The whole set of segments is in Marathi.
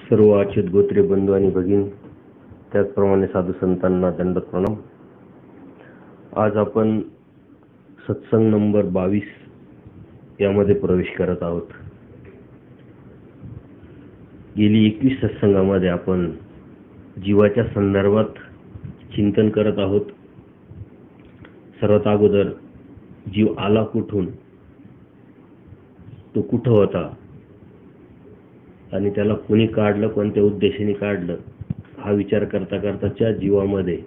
सर्व अच्युत गोत्रे बंधू आणि भगिनी, त्याचप्रमाणे साधू संतांना दंडवत प्रणाम. आज आपण सत्संग नंबर 22 यामध्ये प्रवेश करत आहोत. गेली 21 सत्संगामध्ये आपण जीवाच्या संदर्भात चिंतन करत आहोत. सर्वात अगोदर जीव आला कुठून, तो कुठं होता आणि त्याला कोणी काढलं, कोणत्या उद्देशाने काढलं, हा विचार करता करता त्या जीवामध्ये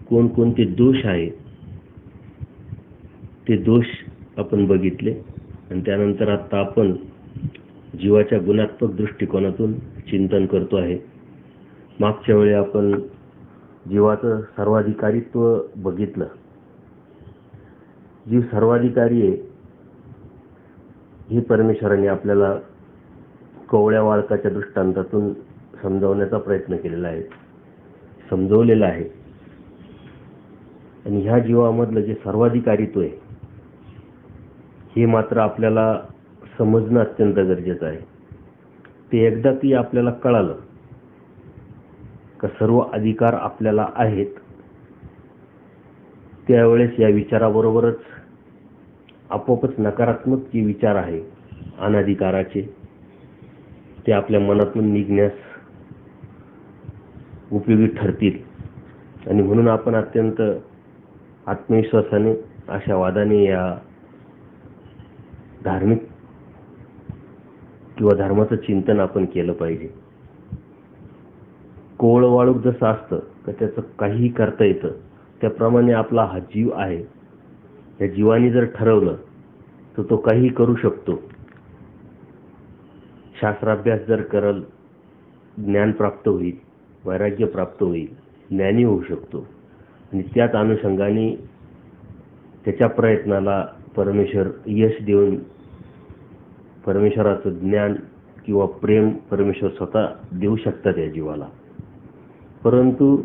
कोणकोणते दोष आहेत ते दोष आपण बघितले. आणि त्यानंतर आता आपण जीवाच्या गुणात्मक दृष्टिकोनातून चिंतन करतो आहे. मागच्या वेळी आपण जीवाचं सर्वाधिकारीत्व बघितलं. जीव सर्वाधिकारी आहे हे परमेश्वराने आपल्याला कोवळ्या वाळकाच्या दृष्टांतातून समजावण्याचा प्रयत्न केलेला आहे, समजवलेला आहे. आणि ह्या जीवामधलं जे सर्वाधिकारीत्व आहे हे मात्र आपल्याला समजणं अत्यंत गरजेचं आहे. ते एकदा की आपल्याला कळालं का सर्व अधिकार आपल्याला आहेत, त्यावेळेस या विचाराबरोबरच आपोआपच नकारात्मक जे विचार आहे अनाधिकाराचे, ते आपल्या मनातून निघण्यास उपयोगी ठरतील. आणि म्हणून आपण अत्यंत आत्मविश्वासाने, आशावादाने या धार्मिक किंवा धर्माचं चिंतन आपण केलं पाहिजे. कोवळं वाळूक जसं असतं का त्याचं काहीही करता येतं, त्याप्रमाणे आपला हा जीव आहे. या जीवाने जर ठरवलं तर तो काहीही करू शकतो. शास्त्राभ्यास जर करल, ज्ञान प्राप्त होईल, वैराग्य प्राप्त होईल, ज्ञानी होऊ शकतो. आणि त्याच अनुषंगाने त्याच्या प्रयत्नाला परमेश्वर यश देऊन परमेश्वराचं ज्ञान किंवा प्रेम परमेश्वर स्वतः देऊ शकतात या जीवाला. परंतु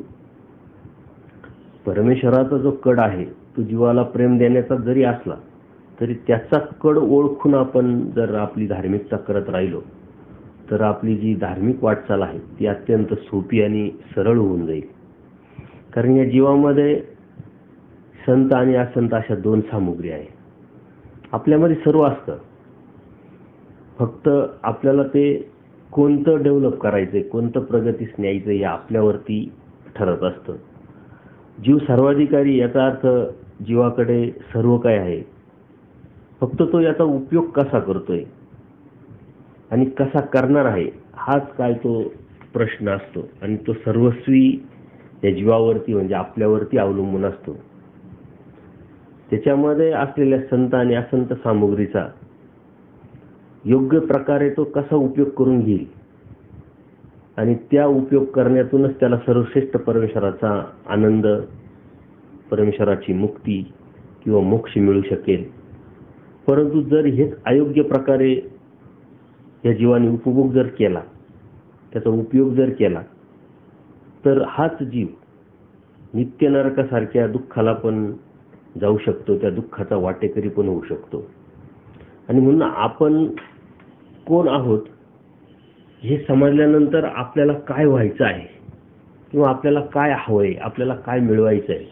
परमेश्वराचा जो कड आहे तो जीवाला प्रेम देण्याचा जरी असला तरी त्याचा कड ओळखून आपण जर आपली धार्मिकता करत राहिलो तर आपली जी धार्मिक वाटचाल आहे ती अत्यंत सोपी आणि सरळ होऊन जाईल. कारण या जीवामध्ये संत आणि असंत अशा दोन सामुग्री आहे. आपल्यामध्ये सर्व असतं, फक्त आपल्याला ते कोणतं डेव्हलप करायचंय, कोणतं प्रगतीस न्यायचं हे आपल्यावरती ठरत असतं. जीव सर्वाधिकारी याचा अर्थ जीवाकडे सर्व काय आहे, फक्त तो याचा उपयोग कसा करतोय आणि कसा करणार आहे हाच काय तो प्रश्न असतो. आणि तो सर्वस्वी या जीवावरती म्हणजे आपल्यावरती अवलंबून असतो. त्याच्यामध्ये असलेल्या संत आणि असंत सामुग्रीचा योग्य प्रकारे तो कसा उपयोग करून घेईल आणि त्या उपयोग करण्यातूनच त्याला सर्वश्रेष्ठ परमेश्वराचा आनंद, परमेश्वराची मुक्ती किंवा मोक्ष मिळू शकेल. परंतु जर हेच अयोग्य प्रकारे या जीवाने उपभोग जर केला, त्याचा उपयोग जर केला, तर हाच जीव नित्य नरकासारख्या दुःखाला पण जाऊ शकतो, त्या दुःखाचा वाटेकरी पण होऊ शकतो. आणि म्हणून आपण कोण आहोत हे समजल्यानंतर आपल्याला काय व्हायचं आहे किंवा आपल्याला काय हवंय, आपल्याला काय मिळवायचं आहे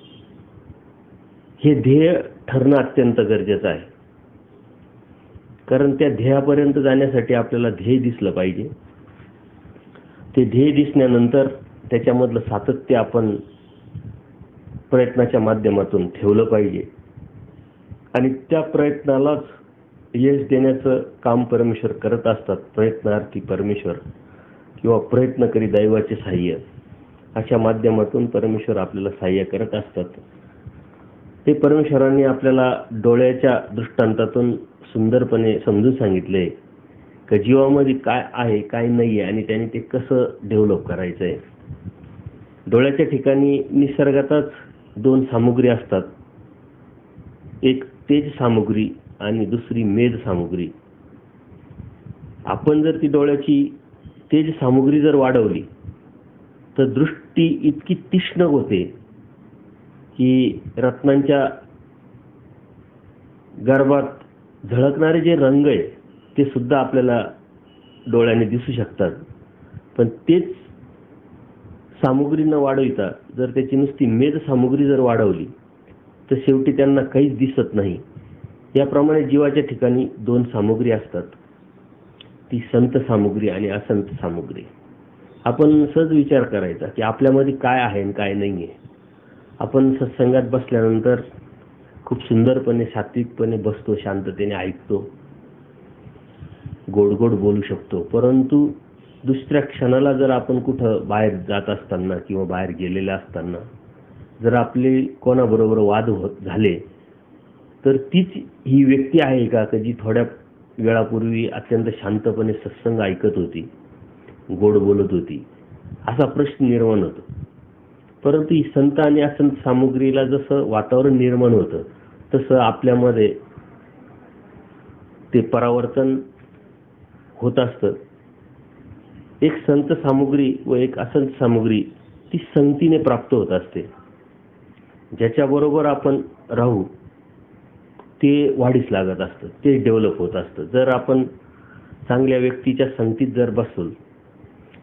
हे ध्येय ठरणं अत्यंत गरजेचं आहे. कारण त्या ध्येयापर्यंत जाण्यासाठी आपल्याला ध्येय दिसलं पाहिजे. ते ध्येय दिसण्यानंतर त्याच्यामधलं सातत्य आपण प्रयत्नाच्या माध्यमातून ठेवलं पाहिजे. आणि त्या प्रयत्नालाच यश देण्याचं काम परमेश्वर करत असतात. प्रयत्नार्थी परमेश्वर किंवा प्रयत्न करी दैवाचे सहाय्य, अशा माध्यमातून परमेश्वर आपल्याला सहाय्य करत असतात. ते परमेश्वरांनी आपल्याला डोळ्याच्या दृष्टांतातून सुंदरपणे समजून सांगितले की जीवामध्ये काय आहे, काय नाही आहे आणि त्याने ते कसं डेव्हलप करायचं आहे. डोळ्याच्या ठिकाणी निसर्गातच दोन सामुग्री असतात, एक तेज सामुग्री आणि दुसरी मेद सामुग्री. आपण जर ती डोळ्याची तेज सामुग्री जर वाढवली तर दृष्टी इतकी तीक्ष्ण होते की रत्नांच्या गर्भात झळकणारे जे रंग आहे ते सुद्धा आपल्याला डोळ्याने दिसू शकतात. पण तेच सामुग्री न वाढविता जर त्याची नुसती मेद सामुग्री जर वाढवली तर शेवटी त्यांना काहीच दिसत नाही. याप्रमाणे जीवाच्या ठिकाणी दोन सामुग्री असतात, ती संत सामुग्री आणि असंत सामुग्री. आपण सहज विचार करायचा की आपल्यामध्ये काय आहे आणि काय नाही आहे. आपण सत्संगात बसल्यानंतर खूप सुंदरपणे सात्विकपणे बसतो, शांततेने ऐकतो, गोड गोड बोलू शकतो. परंतु दुसऱ्या क्षणाला जर आपण कुठं बाहेर जात असताना किंवा बाहेर गेलेले असताना जर आपले कोणाबरोबर वाद झाले तर तीच ही व्यक्ती आहे का जी थोड्या वेळापूर्वी अत्यंत शांतपणे सत्संग ऐकत होती, गोड बोलत होती, असा प्रश्न निर्माण होतो. परंतु ही संत आणि असंत सामुग्रीला जसं वातावरण निर्माण होतं तसं आपल्यामध्ये ते परावर्तन होत असतं. एक संत सामुग्री व एक असंत सामुग्री ती संगतीने प्राप्त होत असते. ज्याच्याबरोबर आपण राहू ते वाढीस लागत असतं, ते डेव्हलप होत असतं. जर आपण चांगल्या व्यक्तीच्या संगतीत जर बसू,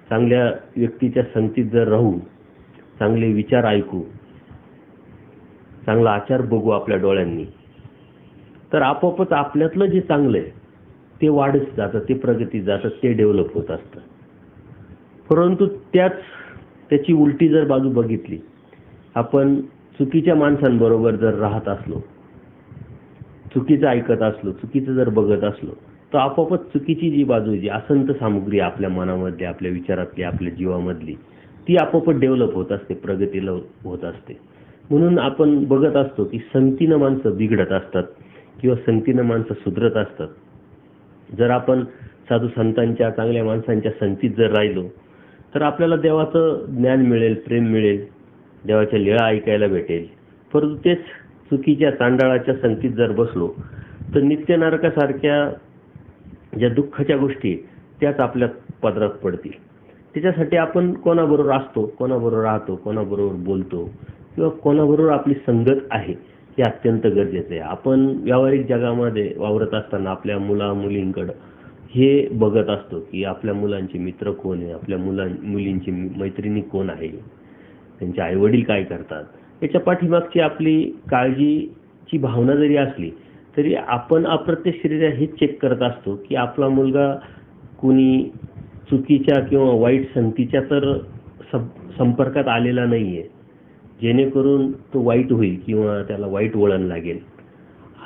चांगल्या व्यक्तीच्या संगतीत जर राहू, चांगले विचार ऐकू, चांगला आचार बघू आपल्या डोळ्यांनी, तर आपोआपच आपल्यातलं जे चांगलं आहे ते वाढत जातं, ते प्रगतीत जातं, ते डेव्हलप होत असतं. परंतु त्याची उलटी जर बाजू बघितली, आपण चुकीच्या माणसांबरोबर जर राहत असलो, चुकीचं ऐकत असलो, चुकीचं जर बघत असलो, तर आपोआपच चुकीची जी बाजू, जी असंत सामुग्री आपल्या मनामधली, आपल्या विचारातली, आपल्या जीवामधली, ती आपोआपच डेव्हलप होत असते, प्रगतीला होत असते. म्हणून आपण बघत असतो की संगतीनं माणसं बिघडत असतात किंवा संगतीनं माणसं सुधरत असतात. जर आपण साधू संतांच्या, चांगल्या माणसांच्या संगतीत जर राहिलो तर आपल्याला देवाचं ज्ञान मिळेल, प्रेम मिळेल, देवाच्या लीळा ऐकायला भेटेल. परंतु तेच चुकीच्या चांडाळाच्या संगतीत जर बसलो तर नित्य नरकासारख्या ज्या दुःखाच्या गोष्टी त्याच आपल्या पदरात पडतील. त्याच्यासाठी आपण कोणाबरोबर असतो, कोणाबरोबर राहतो, कोणाबरोबर बोलतो किंवा कोणाबरोबर आपली संगत आहे हे अत्यंत गरजेचं आहे. आपण व्यावहारिक जगामध्ये वावरत असताना आपल्या मुलींकडं हे बघत असतो की आपल्या मुलांचे मित्र कोण आहे, आपल्या मुलींची मैत्रिणी कोण आहे, त्यांचे आईवडील काय करतात. याच्या पाठीमागची आपली काळजीची भावना जरी असली तरी आपण अप्रत्यक्षरित्या हे चेक करत असतो की आपला मुलगा कुणी चुकीच्या किंवा वाईट संगतीच्या तर संपर्कात आलेला नाहीये, जेणेकरून तो वाईट होईल किंवा त्याला वाईट वळण लागेल.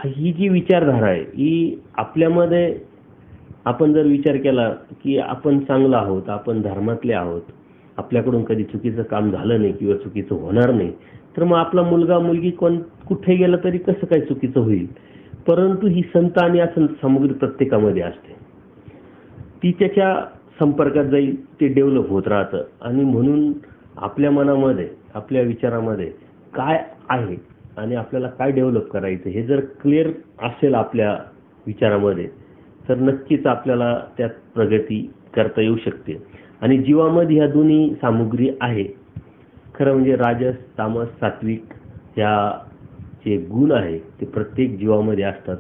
ही जी विचारधारा आहे ही आपल्यामध्ये, आपण जर विचार केला की आपण चांगलं आहोत, आपण धर्मातले आहोत, आपल्याकडून कधी चुकीचं काम झालं नाही किंवा चुकीचं होणार नाही, तर मग आपला मुलगा मुलगी कुठे गेलं तरी कसं काय चुकीचं होईल. परंतु ही संत आणि असंत सामुग्री प्रत्येकामध्ये असते, ती त्याच्या संपर्कात जाईल, ते डेव्हलप होत राहतं. आणि म्हणून आपल्या मनामध्ये, आपल्या विचारामध्ये काय आहे आणि आपल्याला काय डेव्हलप करायचं हे जर क्लिअर असेल आपल्या विचारामध्ये तर नक्कीच आपल्याला त्यात प्रगती करता येऊ शकते. आणि जीवामध्ये ह्या दोन्ही सामुग्री आहे. खरं म्हणजे राजस, तामस, सात्विक ह्या जे गुण आहे ते प्रत्येक जीवामध्ये असतात.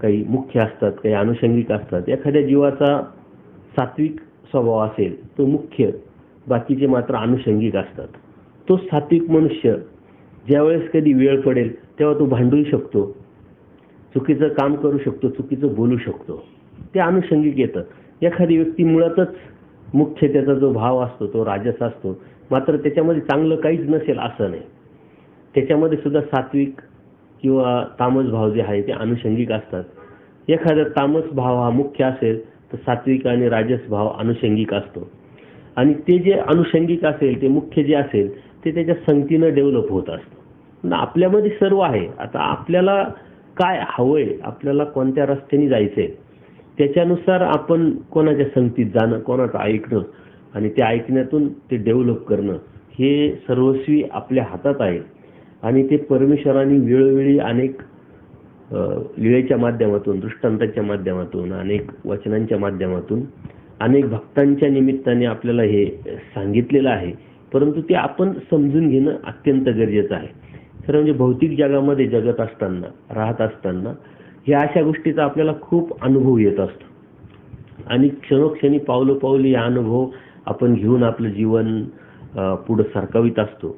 काही मुख्य असतात, काही अनुषंगिक असतात. एखाद्या जीवाचा सात्विक स्वभाव असेल तो मुख्य, बाकीचे मात्र अनुषंगिक असतात. तो सात्विक मनुष्य ज्यावेळेस कधी वेळ पडेल तेव्हा तो भांडू शकतो, चुकीचं काम करू शकतो, चुकीचं बोलू शकतो, ते अनुषंगिक येतं. एखादी व्यक्ती मुळातच मुख्य, त्याचा जो भाव असतो तो राजस असतो, मात्र त्याच्यामध्ये चांगलं काहीच नसेल असं नाही, त्याच्यामध्ये सुद्धा सात्विक किंवा तामस भाव जे आहे ते अनुषंगिक असतात. एखादा तामस भाव हा मुख्य असेल तर सात्विक आणि राजस भाव अनुषंगिक असतो. आणि ते जे अनुषंगिक असेल, ते मुख्य जे असेल ते त्याच्या संगतीनं डेव्हलप होत असतं. आपल्यामध्ये सर्व आहे. आता आपल्याला काय हवंय, आपल्याला कोणत्या रस्त्याने जायचंय, त्याच्यानुसार आपण कोणाच्या संगतीत जाणं, कोणाचं ऐकणं आणि त्या ऐकण्यातून ते डेव्हलप करणं हे सर्वस्वी आपल्या हातात आहे. आणि ते परमेश्वराने वेळोवेळी अनेक लीळेच्या माध्यमातून, दृष्टांताच्या माध्यमातून, अनेक वचनांच्या माध्यमातून, अनेक भक्तांच्या निमित्ताने आपल्याला हे सांगितलेलं आहे. परंतु ते आपण समजून घेणं अत्यंत गरजेचं आहे. खरं म्हणजे भौतिक जगामध्ये जगत असताना, राहत असताना ह्या अशा गोष्टीचा आपल्याला खूप अनुभव येत असतो आणि क्षणोक्षणी पावलोपावली हा अनुभव आपण घेऊन आपलं जीवन पुढे सरकवित असतो.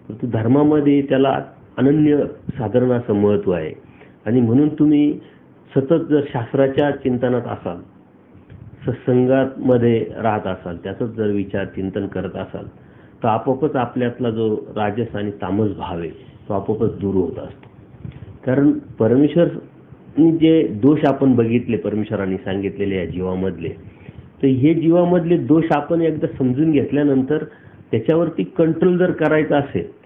परंतु धर्मामध्ये त्याला अनन्य साधारण असं महत्व आहे. आणि म्हणून तुम्ही सतत जर शास्त्राच्या चिंतनात असाल, सत्संगामध्ये राहत असाल, त्याचंच जर विचार चिंतन करत असाल, तर आपोआपच आपल्यातला जो राजस आणि तामस भाव आहे तो आपोआपच दूर होत असतो. कारण परमेश्वरनी जे दोष आपण बघितले, परमेश्वरांनी सांगितलेले या जीवामधले, तर हे जीवामधले दोष आपण एकदा समजून घेतल्यानंतर त्याच्यावरती कंट्रोल जर करायचा असेल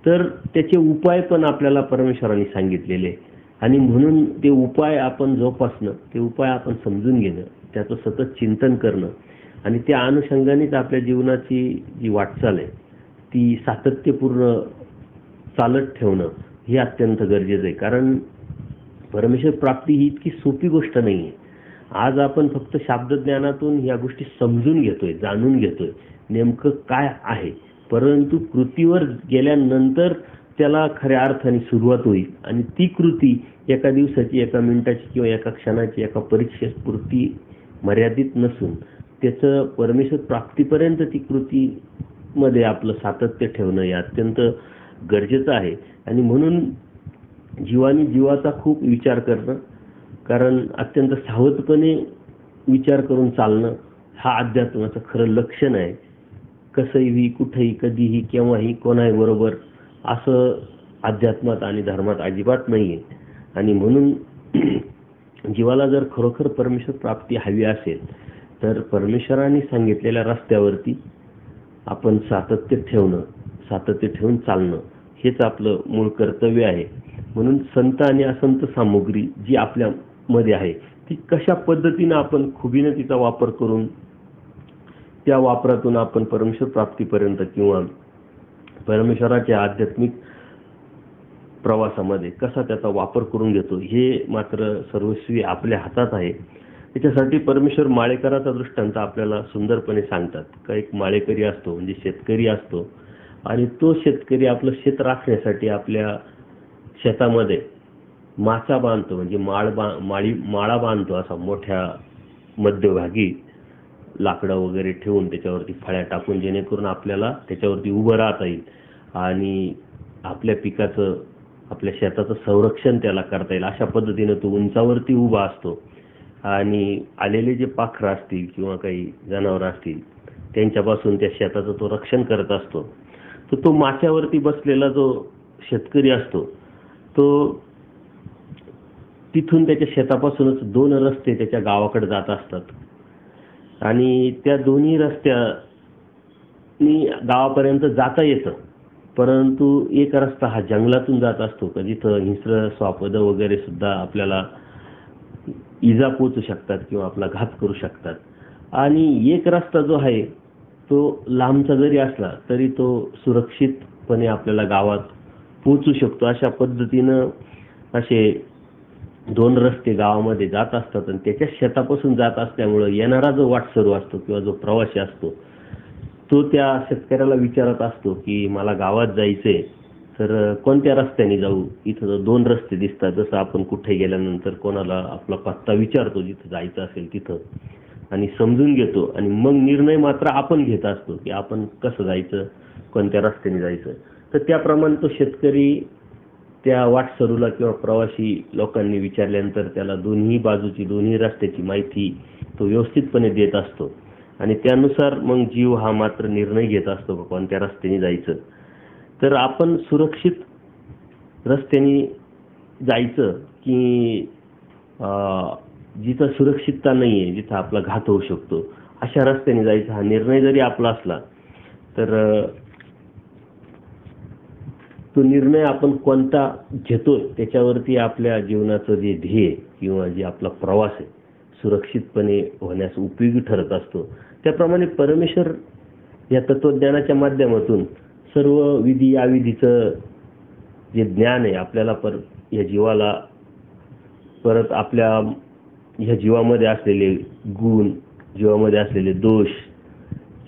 तर त्याचे उपाय पण आपल्याला परमेश्वरांनी सांगितलेले. आणि म्हणून ते उपाय आपण जोपासणं, ते उपाय आपण समजून घेणं, त्याचं सतत चिंतन करणं आणि त्या अनुषंगानेच आपल्या जीवनाची जी वाटचाल आहे ती सातत्यपूर्ण चालत ठेवणं हे अत्यंत गरजेचं आहे. कारण परमेश्वर प्राप्ती ही इतकी सोपी गोष्ट नाही आहे. आज आपण फक्त शाब्दज्ञानातून या गोष्टी समजून घेतोय, जाणून घेतोय नेमकं काय आहे, परंतु कृतीवर गेल्यानंतर त्याला खऱ्या अर्थाने सुरुवात होईल. आणि ती कृती एका दिवसाची, एका मिनिटाची किंवा एका क्षणाची, एका परीक्षेपुरती मर्यादित नसून त्याचं परमेश्वर प्राप्तीपर्यंत ती कृतीमध्ये आपलं सातत्य ठेवणं हे अत्यंत गरजेचं आहे. आणि म्हणून जीवानी जीवाचा खूप विचार करणं, कारण अत्यंत सावधपणे विचार करून चालणं हा अध्यात्माचं खरं लक्षण आहे. कसंही, कुठेही, कधीही, केव्हाही, कोणाही बरोबर असं अध्यात्मात आणि धर्मात अजिबात नाही आहे. आणि म्हणून जीवाला जर खरोखर परमेश्वर प्राप्ती हवी असेल तर परमेश्वरांनी सांगितलेल्या रस्त्यावरती आपण सातत्य ठेवणं, सातत्य ठेवून चालणं हेच आपलं मूळ कर्तव्य आहे. म्हणून संत आणि असंत सामुग्री जी आपल्यामध्ये आहे ती कशा पद्धतीनं आपण खुबीनं तिचा वापर करून त्या वापरातून आपण परमेश्वर प्राप्तीपर्यंत किंवा परमेश्वराच्या आध्यात्मिक प्रवासामध्ये कसा त्याचा वापर करून घेतो हे मात्र सर्वस्वी आपल्या हातात आहे. त्याच्यासाठी परमेश्वर माळेकराचा दृष्टांत आपल्याला सुंदरपणे सांगतात. का एक माळेकरी असतो, म्हणजे शेतकरी असतो, आणि तो शेतकरी आपलं शेत राखण्यासाठी आपल्या शेतामध्ये माचा बांधतो, म्हणजे माळा बांधतो असा मोठ्या मध्यभागी लाकडं वगैरे ठेवून त्याच्यावरती फळ्या टाकून, जेणेकरून आपल्याला त्याच्यावरती उभं राहता येईल आणि आपल्या पिकाचं, आपल्या शेताचं संरक्षण त्याला करता येईल. अशा पद्धतीनं तो उंचावरती उभा असतो आणि आलेले जे पाखरं असतील किंवा काही जनावरं असतील त्यांच्यापासून त्या शेताचं तो रक्षण करत असतो. तर तो माच्यावरती बसलेला जो शेतकरी असतो तो तिथून त्याच्या शेतापासूनच 2 रस्ते त्याच्या गावाकडे जात असतात आणि त्या दोन्ही रस्त्यानी गावापर्यंत जाता येतं. परंतु एक रस्ता हा जंगलातून जात असतो का जिथं हिंस्र, स्वापद वगैरे सुद्धा आपल्याला इजा पोचू शकतात किंवा आपला घात करू शकतात. आणि एक रस्ता जो आहे तो लांबचा जरी असला तरी तो सुरक्षितपणे आपल्याला गावात पोचू शकतो. अशा पद्धतीनं असे 2 रस्ते गावामध्ये जात असतात आणि त्याच्या शेतापासून जात असल्यामुळं येणारा जो वाटसरू असतो किंवा जो प्रवासी असतो तो त्या शेतकऱ्याला विचारत असतो की मला गावात जायचंय तर कोणत्या रस्त्याने जाऊ. इथं 2 रस्ते दिसतात, जसं आपण कुठे गेल्यानंतर कोणाला आपला पत्ता विचारतो जिथं जायचं असेल तिथं आणि समजून घेतो आणि मग निर्णय मात्र आपण घेत असतो की आपण कसं जायचं, कोणत्या रस्त्याने जायचं. तर त्याप्रमाणे तो शेतकरी त्या वाटसरूला किंवा प्रवासी लोकांनी विचारल्यानंतर त्याला दोन्ही बाजूची, दोन्ही रस्त्याची माहिती तो व्यवस्थितपणे देत असतो आणि त्यानुसार मग जीव हा मात्र निर्णय घेत असतो कोणत्या रस्त्याने जायचं. तर आपण सुरक्षित रस्त्याने जायचं की जिथं सुरक्षितता नाही आहे, जिथं आपला घात होऊ शकतो अशा रस्त्याने जायचं, हा निर्णय जरी आपला असला तर तो निर्णय आपण कोणता घेतो त्याच्यावरती आपल्या जीवनाचं जे ध्येय किंवा जे आपला प्रवास आहे सुरक्षितपणे होण्यास उपयोगी ठरत असतो. त्याप्रमाणे परमेश्वर या तत्वज्ञानाच्या माध्यमातून सर्व विधी अविधीचं जे ज्ञान आहे आपल्याला या जीवाला परत आपल्या ह्या जीवामध्ये असलेले गुण, जीवामध्ये असलेले दोष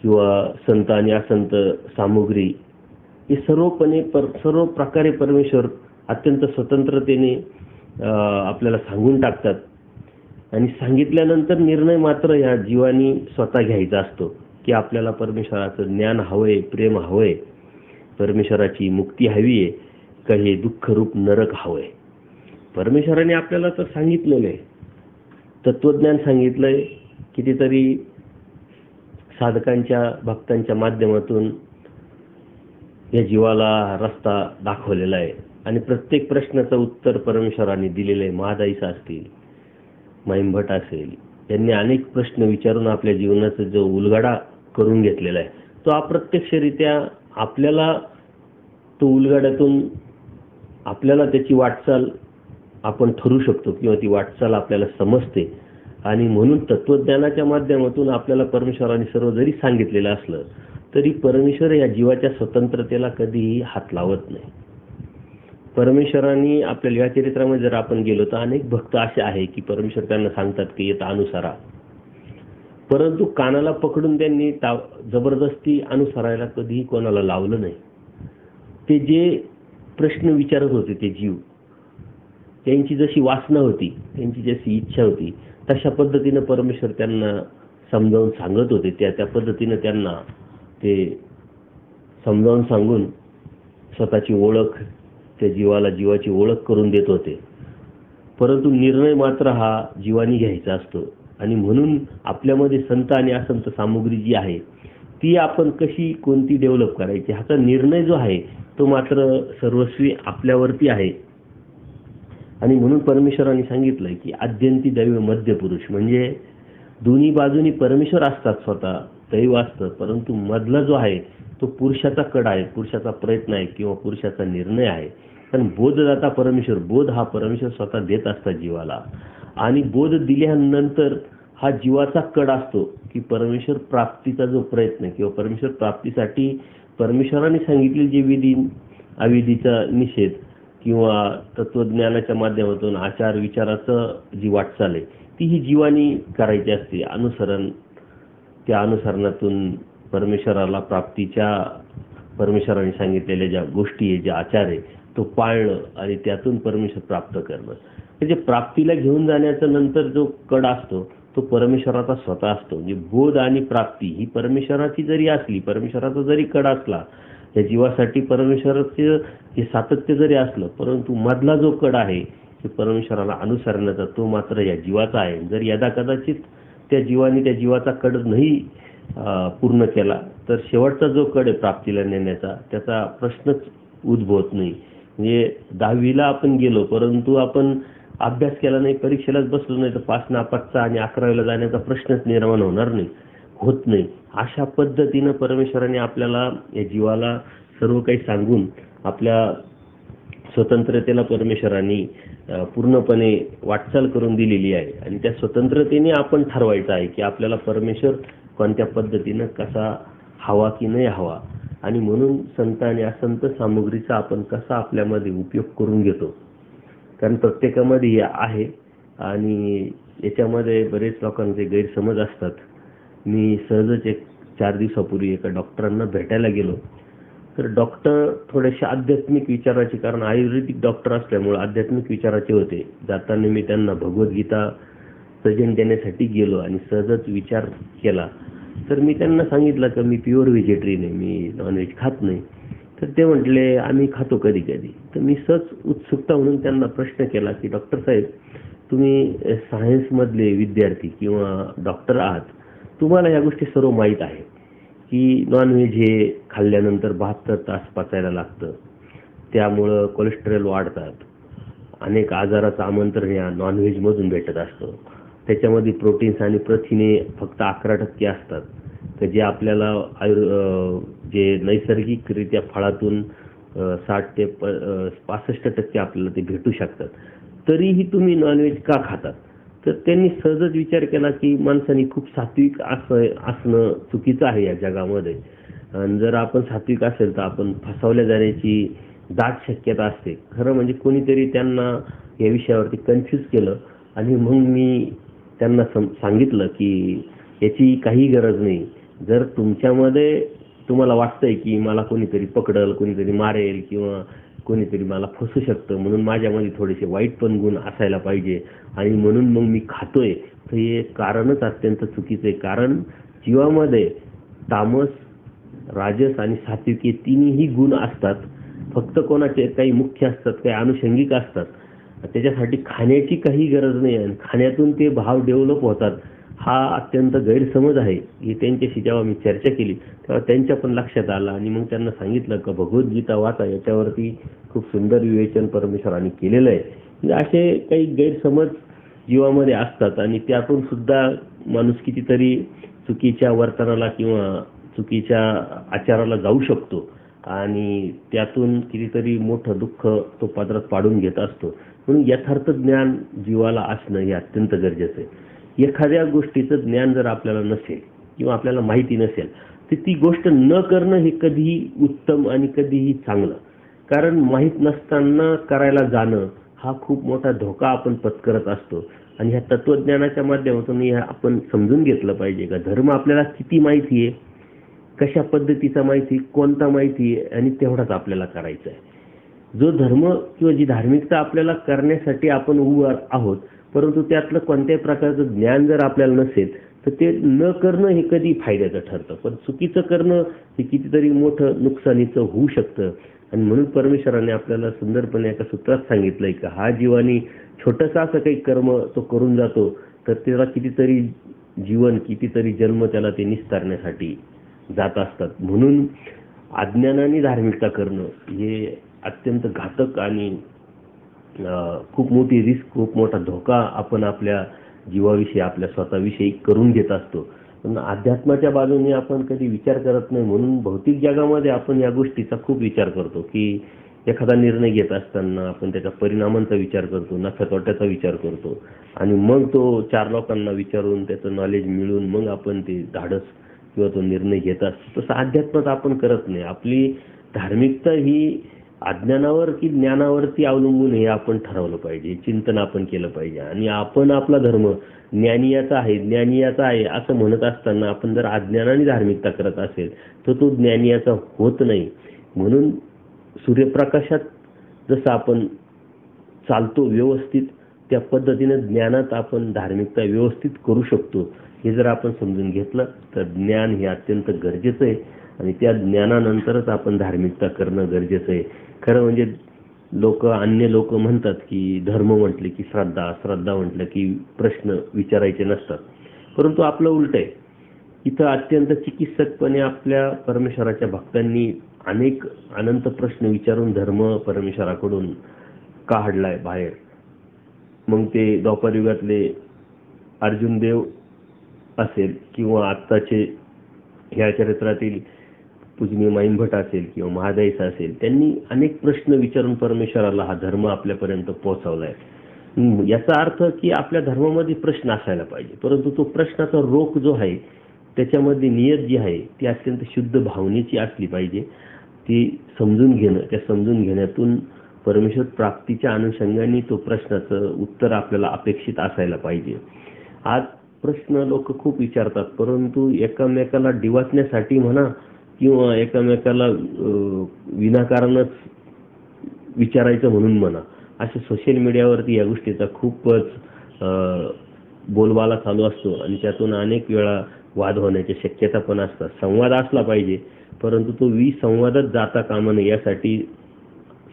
किंवा संत आणि असंत सामुग्री हे सर्व प्रकारे परमेश्वर अत्यंत स्वतंत्रतेने आपल्याला सांगून टाकतात आणि सांगितल्यानंतर निर्णय मात्र या जीवानी स्वतः घ्यायचा असतो की की आपल्याला परमेश्वराचं ज्ञान हवंय, प्रेम हवंय, परमेश्वराची मुक्ती हवी आहे, का हे दुःखरूप नरक हवंय. परमेश्वराने आपल्याला तर सांगितलेलं आहे, तत्वज्ञान सांगितलंय, कितीतरी साधकांच्या भक्तांच्या माध्यमातून या जीवाला रस्ता दाखवलेला आहे आणि प्रत्येक प्रश्नाचं उत्तर परमेश्वराने दिलेलं आहे. महादाईसा असतील, महिमभट असेल, यांनी अनेक प्रश्न विचारून आपल्या जीवनाचा जो उलगडा करून घेतलेला आहे तो अप्रत्यक्षरित्या आपल्याला तो उलगड्यातून आपल्याला त्याची वाटचाल आपण ठरू शकतो किंवा ती वाटचाल आपल्याला समजते. आणि म्हणून तत्वज्ञानाच्या माध्यमातून आपल्याला परमेश्वराने सर्व जरी सांगितलेलं असलं तरी परमेश्वर या जीवाच्या स्वतंत्रतेला कधीही हात लावत नाही. परमेश्वराने आपल्या या चरित्रामध्ये जर आपण गेलो तर अनेक भक्त असे आहे की परमेश्वर त्यांना सांगतात की येता अनुसरा, परंतु कानाला पकडून त्यांनी जबरदस्ती अनुसरायला कधीही कोणाला लावलं नाही. ते जे प्रश्न विचारत होते ते जीव, त्यांची जशी वासना होती, त्यांची जशी इच्छा होती, तशा पद्धतीनं परमेश्वर त्यांना समजावून सांगत होते. त्या पद्धतीनं त्यांना ते समजावून सांगून स्वतःची ओळख, त्या जीवाला जीवाची ओळख करून देत होते. परंतु निर्णय मात्र हा जीवानी घ्यायचा असतो. आणि म्हणून आपल्यामध्ये संत आणि असंत सामुग्री जी आहे ती आपण कशी कोणती डेव्हलप करायची, ह्याचा निर्णय जो आहे तो मात्र सर्वस्वी आपल्यावरती आहे. आणि म्हणून परमेश्वराने सांगितलंय की आद्यंती दैव मध्य पुरुष, म्हणजे दोन्ही बाजूनी परमेश्वर असतात, स्वतः दैव असतं, परंतु मधला जो आहे तो पुरुषाचा कड आहे, पुरुषाचा प्रयत्न आहे किंवा पुरुषाचा निर्णय आहे. कारण बोधदाता परमेश्वर, बोध हा परमेश्वर स्वतः देत असतात जीवाला. आणि बोध दिल्यानंतर हा जीवाचा कड असतो की परमेश्वर प्राप्तीचा जो प्रयत्न किंवा परमेश्वर प्राप्तीसाठी परमेश्वराने सांगितलेली जे विधी अविधीचा निषेध किंवा तत्वज्ञानाच्या माध्यमातून आचार विचाराचं जी वाटचाल आहे ती ही जीवानी करायची असते. अनुसरण, त्या अनुसरणातून परमेश्वराला प्राप्तीच्या परमेश्वराने सांगितलेल्या ज्या गोष्टी आहे, जे आचार आहे तो पाळणं आणि त्यातून परमेश्वर प्राप्त करणं. म्हणजे प्राप्तीला घेऊन जाण्याचा नंतर जो कड असतो तो परमेश्वराचा स्वतः असतो. म्हणजे बोध आणि प्राप्ती ही परमेश्वराची जरी असली, परमेश्वराचा जरी कड असला, या जीवासाठी परमेश्वराचं हे सातत्य जरी असलं, परंतु मधला जो कड आहे ते परमेश्वराला अनुसरण्याचा तो मात्र या जीवाचा आहे. जर यदा कदाचित त्या जीवाने त्या जीवाचा कड नाही पूर्ण केला तर शेवटचा जो कड आहे प्राप्तीला नेण्याचा त्याचा प्रश्नच उद्भवत नाही. म्हणजे 10वीला आपण गेलो परंतु आपण अभ्यास केला नाही, परीक्षेलाच बसलो नाही तर पास नापासचा आणि 11वीला जाण्याचा प्रश्नच निर्माण होत नाही. अशा पद्धतीनं परमेश्वराने आपल्याला या जीवाला सर्व काही सांगून आपल्या स्वतंत्रतेला परमेश्वराने पूर्णपणे वाटचाल करून दिलेली आहे. आणि त्या स्वतंत्रतेने आपण ठरवायचं आहे की आपल्याला परमेश्वर कोणत्या पद्धतीनं कसा हवा की नाही हवा. आणि म्हणून संत आणि असंत सामुग्रीचा आपण कसा आपल्यामध्ये उपयोग करून घेतो, कारण प्रत्येकामध्ये हे आहे आणि याच्यामध्ये बरेच लोकांचे गैरसमज असतात. मी सहजच 4 दिवसापूर्वी एका डॉक्टरांना भेटायला गेलो तर डॉक्टर थोडेसे आध्यात्मिक विचाराचे, कारण आयुर्वेदिक डॉक्टर असल्यामुळे आध्यात्मिक विचाराचे होते. जाताना मी त्यांना भगवद्गीता प्रेझेंट देण्यासाठी गेलो आणि सहजच विचार केला. तर मी त्यांना सांगितलं की मी प्युअर व्हेजिटेरियन आहे, मी नॉनव्हेज खात नाही. तर ते म्हटले आम्ही खातो कधी कधी. तर मी सहज उत्सुकता म्हणून त्यांना प्रश्न केला की डॉक्टर साहेब, तुम्ही सायन्समधले विद्यार्थी किंवा डॉक्टर आहात, तुम्हाला या गोष्टी सर्व माहीत आहे की नॉनव्हेज हे खाल्ल्यानंतर 72 तास पचायला लागतं, त्यामुळं कोलेस्टेरॉल वाढतात, अनेक आजाराचं आमंत्रण या नॉनव्हेजमधून भेटत असतं, त्याच्यामध्ये प्रोटीन्स आणि प्रथिने फक्त 11% असतात, तर जे आपल्याला जे नैसर्गिकरित्या फळातून 60 ते 65% आपल्याला ते भेटू शकतात, तरीही तुम्ही नॉनव्हेज का खातात. तर त्यांनी सहजच विचार केला की माणसाने खूप सात्विक असणं चुकीचं आहे या जगामध्ये. आणि जर आपण सात्विक असेल तर आपण फसवल्या जाण्याची दाट शक्यता असते. खरं म्हणजे कोणीतरी त्यांना या विषयावरती कन्फ्यूज केलं आणि मग मी त्यांना सांगितलं की याची काही गरज नाही. जर तुमच्यामध्ये तुम्हाला वाटतंय की मला कोणीतरी पकडल, कोणीतरी मारेल किंवा कोणीतरी मला फसू शकतं, म्हणून माझ्यामध्ये थोडेसे वाईट पण गुण असायला पाहिजे आणि म्हणून मग मी खातोय, तर हे कारणच अत्यंत चुकीचं आहे. कारण जीवामध्ये तामस, राजस आणि सात्विक हे तिन्ही गुण असतात. फक्त कोणाचे काही मुख्य असतात, काही अनुषंगिक असतात. त्याच्यासाठी खाण्याची काही गरज नाही आणि खाण्यातून ते भाव डेव्हलप होतात हा अत्यंत गैरसमज आहे. ही त्यांच्याशी जेव्हा मी चर्चा केली तेव्हा त्यांच्या पण लक्षात आलं आणि मग त्यांना सांगितलं की भगवद्गीता वाचा, याच्यावरती खूप सुंदर विवेचन परमेश्वरांनी केलेलं आहे. म्हणजे असे काही गैरसमज जीवामध्ये असतात आणि त्यातून सुद्धा माणूस कितीतरी चुकीच्या वर्तनाला किंवा चुकीच्या आचाराला जाऊ शकतो आणि त्यातून कितीतरी मोठं दुःख तो पदरात पाडून घेत असतो. म्हणून यथार्थ ज्ञान जीवाला असणं हे अत्यंत गरजेचं आहे. एखाद्या गोष्टीचं ज्ञान जर आपल्याला नसेल किंवा आपल्याला माहिती नसेल तर ती गोष्ट न करणं हे कधीही उत्तम आणि कधीही चांगलं. कारण माहीत नसताना करायला जाणं हा खूप मोठा धोका आपण पत्करत असतो. आणि ह्या तत्वज्ञानाच्या माध्यमातून आपण समजून घेतलं पाहिजे का धर्म आपल्याला किती माहिती आहे, कशा पद्धतीचा माहिती, कोणता माहिती आहे आणि तेवढाच आपल्याला करायचा आहे. जो धर्म किंवा जी धार्मिकता आपल्याला करण्यासाठी आपण उभं आहोत, परंतु त्यातलं कोणत्याही प्रकारचं ज्ञान जर आपल्याला नसेल तर ते न करणं हे कधी फायद्याचं ठरतं. पण चुकीचं करणं हे कितीतरी मोठं नुकसानीचं होऊ शकतं. आणि म्हणून परमेश्वराने आपल्याला सुंदरपणे एका सूत्रात सांगितलंय की हा जीवानी छोटंसं असं काही कर्म तो करून जातो तर त्याला कितीतरी जीवन, कितीतरी जन्म त्याला ते निस्तारण्यासाठी जात असतात. म्हणून अज्ञानाने धार्मिकता करणं हे अत्यंत घातक आणि खूप मोठी रिस्क, खूप मोठा धोका आपण आपल्या जीवाविषयी, आपल्या स्वतःविषयी करून घेत असतो. पण अध्यात्माच्या बाजूने आपण कधी विचार करत नाही. म्हणून भौतिक जगामध्ये आपण या गोष्टीचा खूप विचार करतो की एखादा निर्णय घेत असताना आपण त्याच्या परिणामांचा विचार करतो, नफ्या तोट्याचा विचार करतो आणि मग तो 4 लोकांना विचारून त्याचं नॉलेज मिळून मग आपण ते धाडस किंवा तो निर्णय घेत असतो. तसं अध्यात्मात आपण करत नाही. आपली धार्मिकता ही अज्ञानावर की ज्ञानावरती अवलंबून हे आपण ठरवलं पाहिजे, चिंतन आपण केलं पाहिजे. आणि आपण आपला धर्म ज्ञानीयाचा आहे, ज्ञानीयाचा आहे असं म्हणत असताना आपण जर अज्ञानाने धार्मिकता करत असेल तर तो ज्ञानीयाचा होत नाही. म्हणून सूर्यप्रकाशात जसं आपण चालतो व्यवस्थित, त्या पद्धतीने ज्ञानात आपण धार्मिकता व्यवस्थित करू शकतो. हे जर आपण समजून घेतलं तर ज्ञान हे अत्यंत गरजेचं आहे आणि त्या ज्ञानानंतरच आपण धार्मिकता करणं गरजेचं आहे. खरं म्हणजे अन्य लोक म्हणतात की धर्म म्हटले की श्रद्धा, श्रद्धा म्हटलं की प्रश्न विचारायचे नसतात. परंतु आपलं उलट आहे. इथं अत्यंत चिकित्सकपणे आपल्या परमेश्वराच्या भक्तांनी अनंत प्रश्न विचारून धर्म परमेश्वराकडून काढलाय बाहेर. मग ते द्वापर युगातले अर्जुन देव असेल किंवा आत्ताचे ह्या चरित्रातील पूजनीय माईंभट असेल किंवा महादाईसा असेल, त्यांनी अनेक प्रश्न विचारून परमेश्वराला हा धर्म आपल्यापर्यंत पोहोचवलाय. याचा अर्थ की आपल्या धर्मामध्ये प्रश्न असायला पाहिजे, परंतु तो प्रश्नाचा रोख जो आहे त्याच्यामध्ये नियत जी आहे ती अत्यंत शुद्ध भावनेची असली पाहिजे. ती समजून घेणं, त्या समजून घेण्यातून परमेश्वर प्राप्तीच्या अनुषंगाने तो प्रश्नाचं उत्तर आपल्याला अपेक्षित असायला पाहिजे. आज प्रश्न लोक खूप विचारतात, परंतु एकामेकाला डिवचण्यासाठी म्हणा किंवा एकामेकाला विनाकारणच विचारायचं म्हणून म्हणा, अशा सोशल मीडियावरती या गोष्टीचा खूपच बोलबाला चालू असतो आणि त्यातून अनेक वेळा वाद होण्याच्या शक्यता पण असतात. संवाद असला पाहिजे, परंतु तो विसंवादात जाता कामा नये यासाठी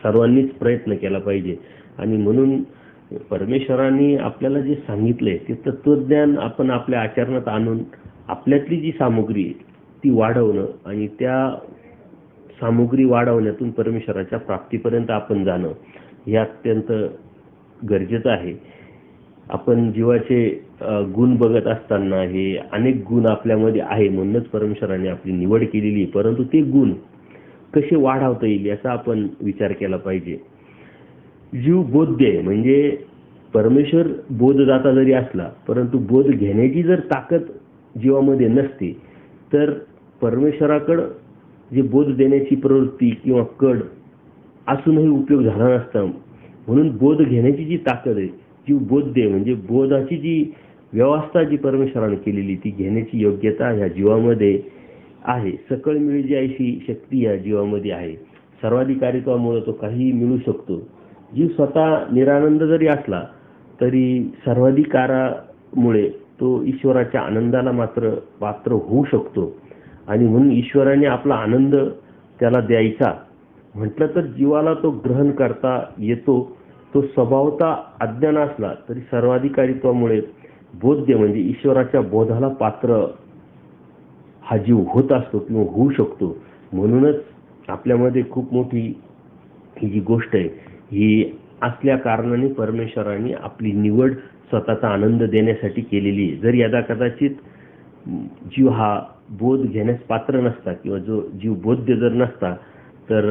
सर्वांनीच प्रयत्न केला पाहिजे. आणि म्हणून परमेश्वरांनी आपल्याला जे सांगितलंय ते तत्वज्ञान आपण आपल्या आचरणात आणून आपल्यातली जी सामुग्री ती वाढवणं आणि त्या सामुग्री वाढवण्यातून परमेश्वराच्या प्राप्तीपर्यंत आपण जाणं हे अत्यंत गरजेचं आहे. आपण जीवाचे गुण बघत असताना हे अनेक गुण आपल्यामध्ये आहे, म्हणूनच परमेश्वराने आपली निवड केलेली, परंतु ते गुण कसे वाढवता येईल याचा आपण विचार केला पाहिजे. जीव बोध आहे, म्हणजे परमेश्वर बोधदाता जरी असला परंतु बोध घेण्याची जर ताकद जीवामध्ये नसते तर परमेश्वराकडं जे बोध देण्याची प्रवृत्ती किंवा कड असूनही उपयोग झाला नसता. म्हणून बोध घेण्याची जी ताकद आहे, जीव बोध आहे, म्हणजे बोधाची जी व्यवस्था जी परमेश्वराने केलेली ती घेण्याची योग्यता ह्या जीवामध्ये आहे. सकळ मिळजी अशी शक्ती या जीवामध्ये आहे. सर्वाधिकारित्वामुळे तो काहीही मिळू शकतो. जीव स्वतः निरानंद जरी असला तरी सर्वाधिकारामुळे तो ईश्वराच्या आनंदाला मात्र पात्र होऊ शकतो. आणि म्हणून ईश्वराने आपला आनंद त्याला द्यायचा म्हटलं तर जीवाला तो ग्रहण करता येतो. तो स्वभावता अज्ञान असला तरी सर्वाधिकारीत्वामुळे बोध्य म्हणजे ईश्वराच्या बोधाला पात्र हा जीव होत असतो किंवा होऊ शकतो. म्हणूनच आपल्यामध्ये खूप मोठी ही जी गोष्ट आहे ही असल्या कारणाने परमेश्वराने आपली निवड स्वतःचा आनंद देण्यासाठी केलेली आहे. जर यदा कदाचित जीव हा बोध घेण्यास पात्र नसता किंवा जो जीव बोध्य जर नसता तर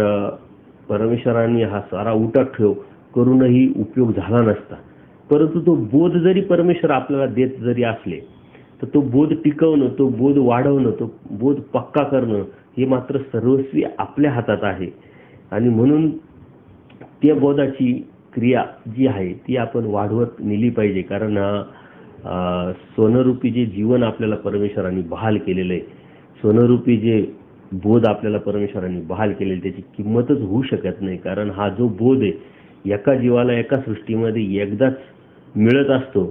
परमेश्वराने हा सारा उठाठेव करूनही उपयोग झाला नसता. परंतु तो बोध जरी परमेश्वर आपल्याला देत जरी असले तर तो बोध टिकवणं, तो बोध वाढवणं, तो बोध पक्का करणं हे मात्र सर्वस्वी आपल्या हातात आहे. आणि म्हणून त्या बोधाची क्रिया जी आहे ती आपण वाढवत नेली पाहिजे. कारण सोनरूपी जे जीवन आपल्याला परमेश्वराने बहाल केलेलं आहे, सोनरूपी जे बोध आपल्याला परमेश्वराने बहाल केलेलं त्याची किंमतच होऊ शकत नाही. कारण हा जो बोध आहे एका जीवाला एका सृष्टीमध्ये एकदाच मिळत असतो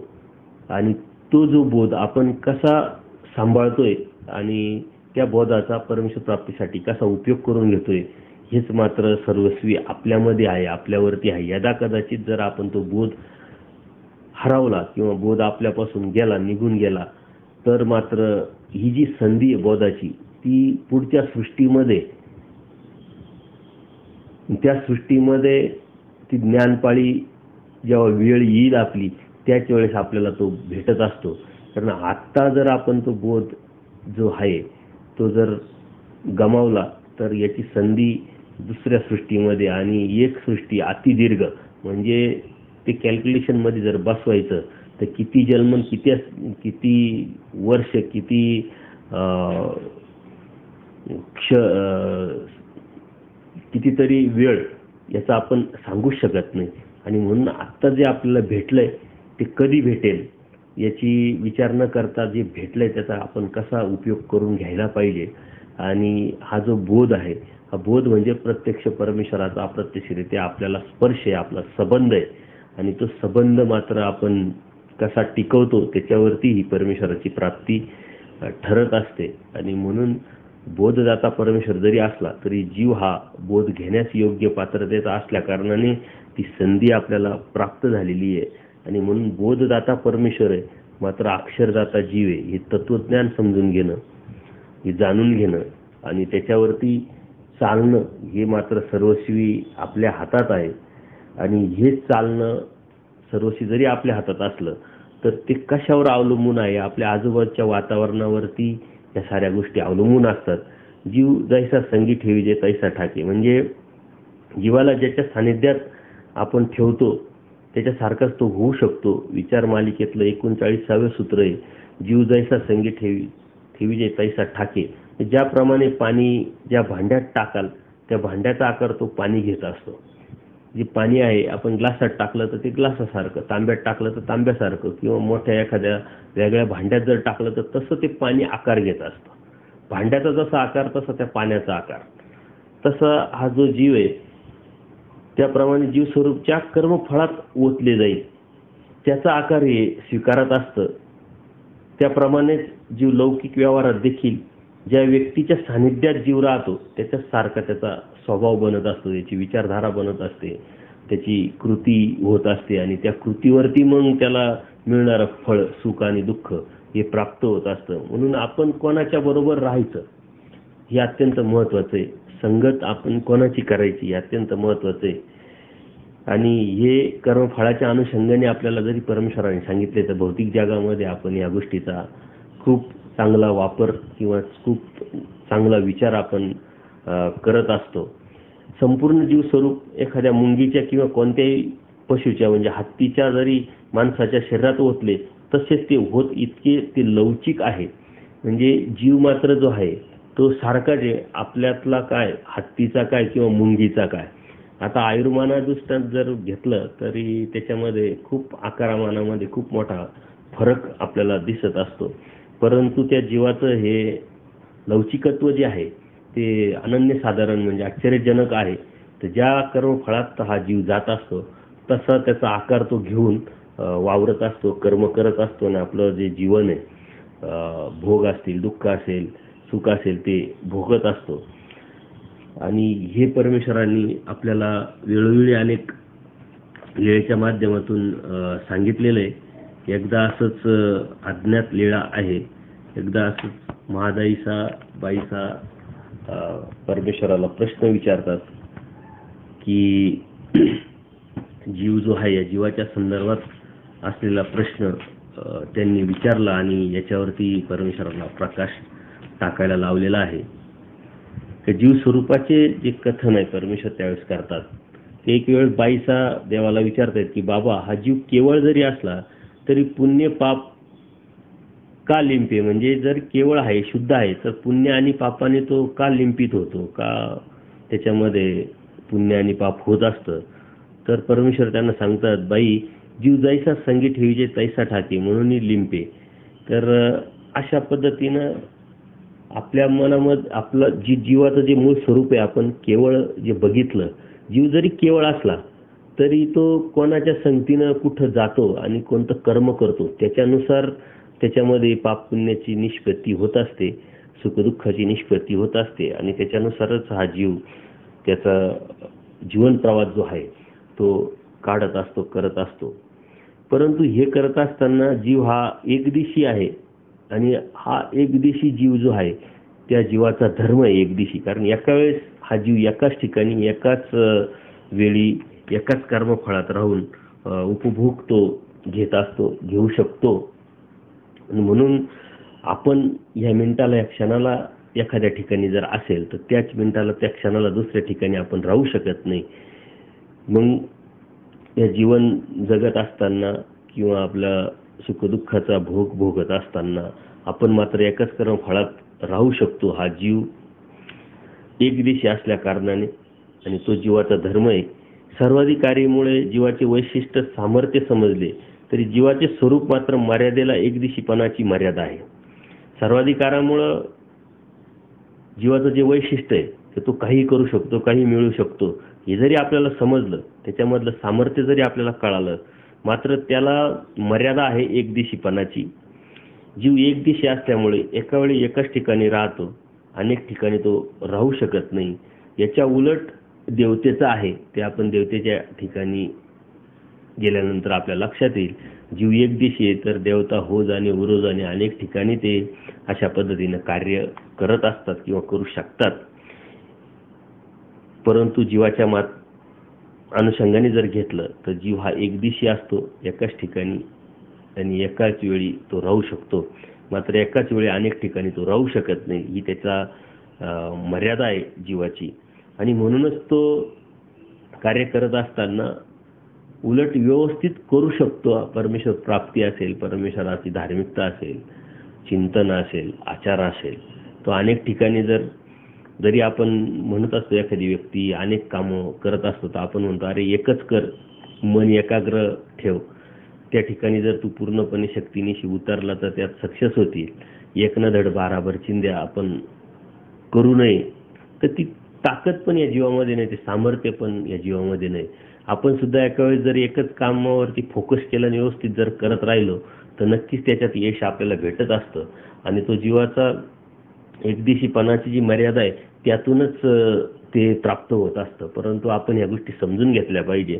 आणि तो जो बोध आपण कसा सांभाळतोय आणि त्या बोधाचा परमेश्वर प्राप्तीसाठी कसा उपयोग करून घेतोय हेच मात्र सर्वस्वी आपल्यामध्ये आहे, आपल्यावरती आहे. यदा कदाचित जर आपण तो बोध हरवला किंवा बोध आपल्यापासून गेला, निघून गेला तर मात्र ही जी संधी आहे बोधाची ती पुढच्या सृष्टीमध्ये त्या सृष्टीमध्ये ती ज्ञानपाळी जेव्हा वेळ येईल आपली त्याच वेळेस आपल्याला तो भेटत असतो. कारण आत्ता जर आपण तो बोध जो आहे तो जर गमावला तर याची संधी दुसऱ्या सृष्टीमध्ये आणि एक सृष्टी अतिदीर्घ म्हणजे ते कॅल्क्युलेशनमध्ये जर बसवायचं तर किती जन्म, किती वर्ष, कितीतरी वेळ याचा आपण सांगू शकत नाही. आणि म्हणून आत्ता जे आपल्याला भेटलंय ते कधी भेटेल याची विचार न करता जे भेटलंय त्याचा आपण कसा उपयोग करून घ्यायला पाहिजे. आणि हा जो बोध आहे हा बोध म्हणजे प्रत्यक्ष परमेश्वराचा अप्रत्यक्षरित्या आपल्याला स्पर्श आहे, आपला संबंध आहे. आणि तो संबंध मात्र आपण कसा टिकवतो त्याच्यावरती ही परमेश्वराची प्राप्ती ठरत असते. आणि म्हणून बोधदाता परमेश्वर जरी असला तरी जीव हा बोध घेण्यास योग्य पात्रतेचा असल्या कारणाने ती संधी आपल्याला प्राप्त झालेली आहे. आणि म्हणून बोधदाता परमेश्वर आहे मात्र अक्षरदाता जीव आहे. हे तत्वज्ञान समजून घेणं, हे जाणून घेणं आणि त्याच्यावरती चालणं हे मात्र सर्वस्वी आपल्या हातात आहे. आणि हेच चालणं सर्वस्वी जरी आपल्या हातात असलं तर ते कशावर अवलंबून आहे, आपल्या आजूबाजूच्या वातावरणावरती या साऱ्या गोष्टी अवलंबून असतात. जीव जैसा संगी ठेवीजे तैसा ठाके म्हणजे जीवाला ज्याच्या सानिध्यात आपण ठेवतो त्याच्यासारखाच तो होऊ शकतो. विचार मालिकेतलं 39वे सूत्र आहे, जीव जैसा संगी ठेवीजे तैसा ठाके. ज्याप्रमाणे पाणी ज्या भांड्यात टाकाल त्या भांड्याचा आकार तो पाणी घेत असतो. जे पाणी आहे आपण ग्लासात टाकलं तर ते ग्लासासारखं, तांब्यात टाकलं तर तांब्यासारखं किंवा मोठ्या एखाद्या वेगळ्या भांड्यात जर टाकलं तर तसं ते पाणी आकार घेत असतं. भांड्याचा जसा आकार तसा त्या पाण्याचा आकार. तसा हा जो जीव आहे त्याप्रमाणे जीव स्वरूपच्या कर्मफळात ओतले जाईल, त्याचा आकार हे स्वीकारत असतं. त्याप्रमाणेच जीव लौकिक व्यवहारात देखील ज्या व्यक्तीच्या सानिध्यात जीव राहतो त्याच्या सारखा त्याचा स्वभाव बनत असतो, त्याची विचारधारा बनत असते, त्याची कृती होत असते आणि त्या कृतीवरती मग त्याला मिळणारं फळ, सुख आणि दुःख हे प्राप्त होत असतं. म्हणून आपण कोणाच्या बरोबर राहायचं हे अत्यंत महत्वाचं आहे. संगत आपण कोणाची करायची हे अत्यंत महत्वाचं आहे. आणि हे कर्मफळाच्या अनुषंगाने आपल्याला जरी परमेश्वराने सांगितले तर भौतिक जगामध्ये आपण या गोष्टीचा खूप चांगला वापर किंवा खूप चांगला विचार आपण करत असतो. संपूर्ण जीव स्वरूप एखाद्या मुंगीच्या किंवा कोणत्याही पशुच्या म्हणजे हत्तीच्या जरी माणसाच्या शरीरात ओतले तसेच ते होत इतके ते लवचिक आहे. म्हणजे जीव मात्र जो आहे तो सारखा जे आपल्यातला काय, हत्तीचा काय किंवा मुंगीचा काय. आता आयुर्मानादृष्ट्यात जर घेतलं तरी त्याच्यामध्ये खूप आकारमानामध्ये खूप मोठा फरक आपल्याला दिसत असतो. परंतु त्या जीवाचं हे लवचिकत्व जे आहे ते अनन्यसाधारण म्हणजे आश्चर्यजनक आहे. तर ज्या कर्मफळात हा जीव जात असतो तसा त्याचा आकार तो घेऊन वावरत असतो, कर्म करत असतो. आणि आपलं जे जीवन आहे, भोग असतील, दुःख असेल, सुख असेल ते भोगत असतो. आणि हे परमेश्वरांनी आपल्याला वेळोवेळी अनेक लीळेच्या माध्यमातून सांगितलेलं आहे. एकदा असंच अज्ञात लीळा आहे. एकदा असंच महादाईचा बाईचा परमेश्वराला प्रश्न विचारतात की जीव जो आहे या जीवाच्या संदर्भात असलेला प्रश्न त्यांनी विचारला आणि याच्यावरती परमेश्वराला प्रकाश टाकायला लावलेला आहे. जीव स्वरूपाचे जे कथन आहे परमेश्वर त्यावेळेस करतात ते एक वेळ बाईचा देवाला विचारतात की बाबा हा जीव केवळ जरी असला तरी पुण्य पाप का लिंपे, म्हणजे जर केवळ आहे शुद्ध आहे तर पुण्य आणि पापाने तो का लिंपित होतो, का त्याच्यामध्ये पुण्य आणि पाप होत असतं. तर परमेश्वर त्यांना सांगतात बाई जीव जैसा संगी ठेवीजे तैसा ठाके म्हणून लिंपे. तर अशा पद्धतीनं आपल्या मनामध्ये आपलं जीवाचं जे मूळ स्वरूप आहे आपण केवळ जे बघितलं, जीव जरी केवळ असला तरी तो कोणाच्या संगतीनं कुठं जातो आणि कोणतं कर्म करतो त्याच्यानुसार त्याच्यामध्ये पाप पुण्याची निष्पत्ती होत असते, सुखदुःखाची निष्पत्ती होत असते आणि त्याच्यानुसारच हा जीव त्याचा जीवन प्रवास जो आहे तो काढत असतो, करत असतो. परंतु हे करत असताना जीव हा एकदिशी आहे आणि हा एकदिशी जीव जो आहे त्या जीवाचा धर्म आहे एकदिशी. कारण एका वेळेस हा जीव एकाच ठिकाणी एकाच वेळी एकाच कर्मफळात राहून उपभोग तो घेत असतो, घेऊ शकतो. म्हणून आपण या मिनिटाला या क्षणाला एखाद्या ठिकाणी जर असेल तर त्याच मिनिटाला त्या क्षणाला दुसऱ्या ठिकाणी आपण राहू शकत नाही. मग या जीवन जगत असताना किंवा आपल्या सुखदुःखाचा भोग भोगत असताना आपण मात्र एकाच कर्मफळात राहू शकतो. हा जीव एकदिशी असल्या कारणाने आणि तो जीवाचा धर्म आहे. सर्वाधिकारीमुळे जीवाचे वैशिष्ट्य सामर्थ्य समजले तरी जीवाचे स्वरूप मात्र मर्यादेला एकदिशीपणाची मर्यादा आहे. सर्वाधिकारामुळं जीवाचं जे वैशिष्ट्य आहे ते तो काही करू शकतो, काही मिळू शकतो हे जरी आपल्याला समजलं, त्याच्यामधलं सामर्थ्य जरी आपल्याला कळालं, मात्र त्याला मर्यादा आहे एकदिशीपणाची. जीव एकदिशी असल्यामुळे एका वेळी एकाच ठिकाणी राहतो, अनेक ठिकाणी तो राहू शकत नाही. याच्या उलट देवतेचं आहे ते आपण देवतेच्या ठिकाणी गेल्यानंतर आपल्या लक्षात येईल. जीव एकदिशी आहे तर देवता होज आणि उरोज आणि अनेक ठिकाणी ते अशा पद्धतीनं कार्य करत असतात किंवा करू शकतात. परंतु जीवाच्या अनुषंगाने जर घेतलं तर जीव हा एकदिशी असतो एकाच ठिकाणी आणि एकाच वेळी तो राहू शकतो. मात्र एकाच वेळी अनेक ठिकाणी तो राहू शकत नाही, ही त्याचा मर्यादा आहे जीवाची. आणि म्हणूनच तो कार्य करत असताना उलट व्यवस्थित करू शकतो. परमेश्वर प्राप्ती असेल, परमेश्वराची धार्मिकता असेल, चिंतन असेल, आचार असेल, तो अनेक ठिकाणी जरी आपण म्हणत असतो एखादी व्यक्ती अनेक कामं करत असतो तर आपण म्हणतो अरे एकच कर, मन एकाग्र ठेव. त्या ठिकाणी जर तू पूर्णपणे शक्तीनिशी उतरला तर त्यात सक्सेस होतील. एक न धड भाराभर चिंध्या आपण करू नये. तर ती ताकद पण या जीवामध्ये नाही, ते सामर्थ्य पण या जीवामध्ये नाही. आपण सुद्धा एका वेळेस जर एकच कामावरती फोकस केलं आणि व्यवस्थित जर करत राहिलो तर नक्कीच त्याच्यात यश आपल्याला भेटत असतं. आणि तो जीवाचा एकदिशीपणाची जी मर्यादा आहे त्यातूनच ते प्राप्त होत असतं. परंतु आपण या गोष्टी समजून घेतल्या पाहिजे.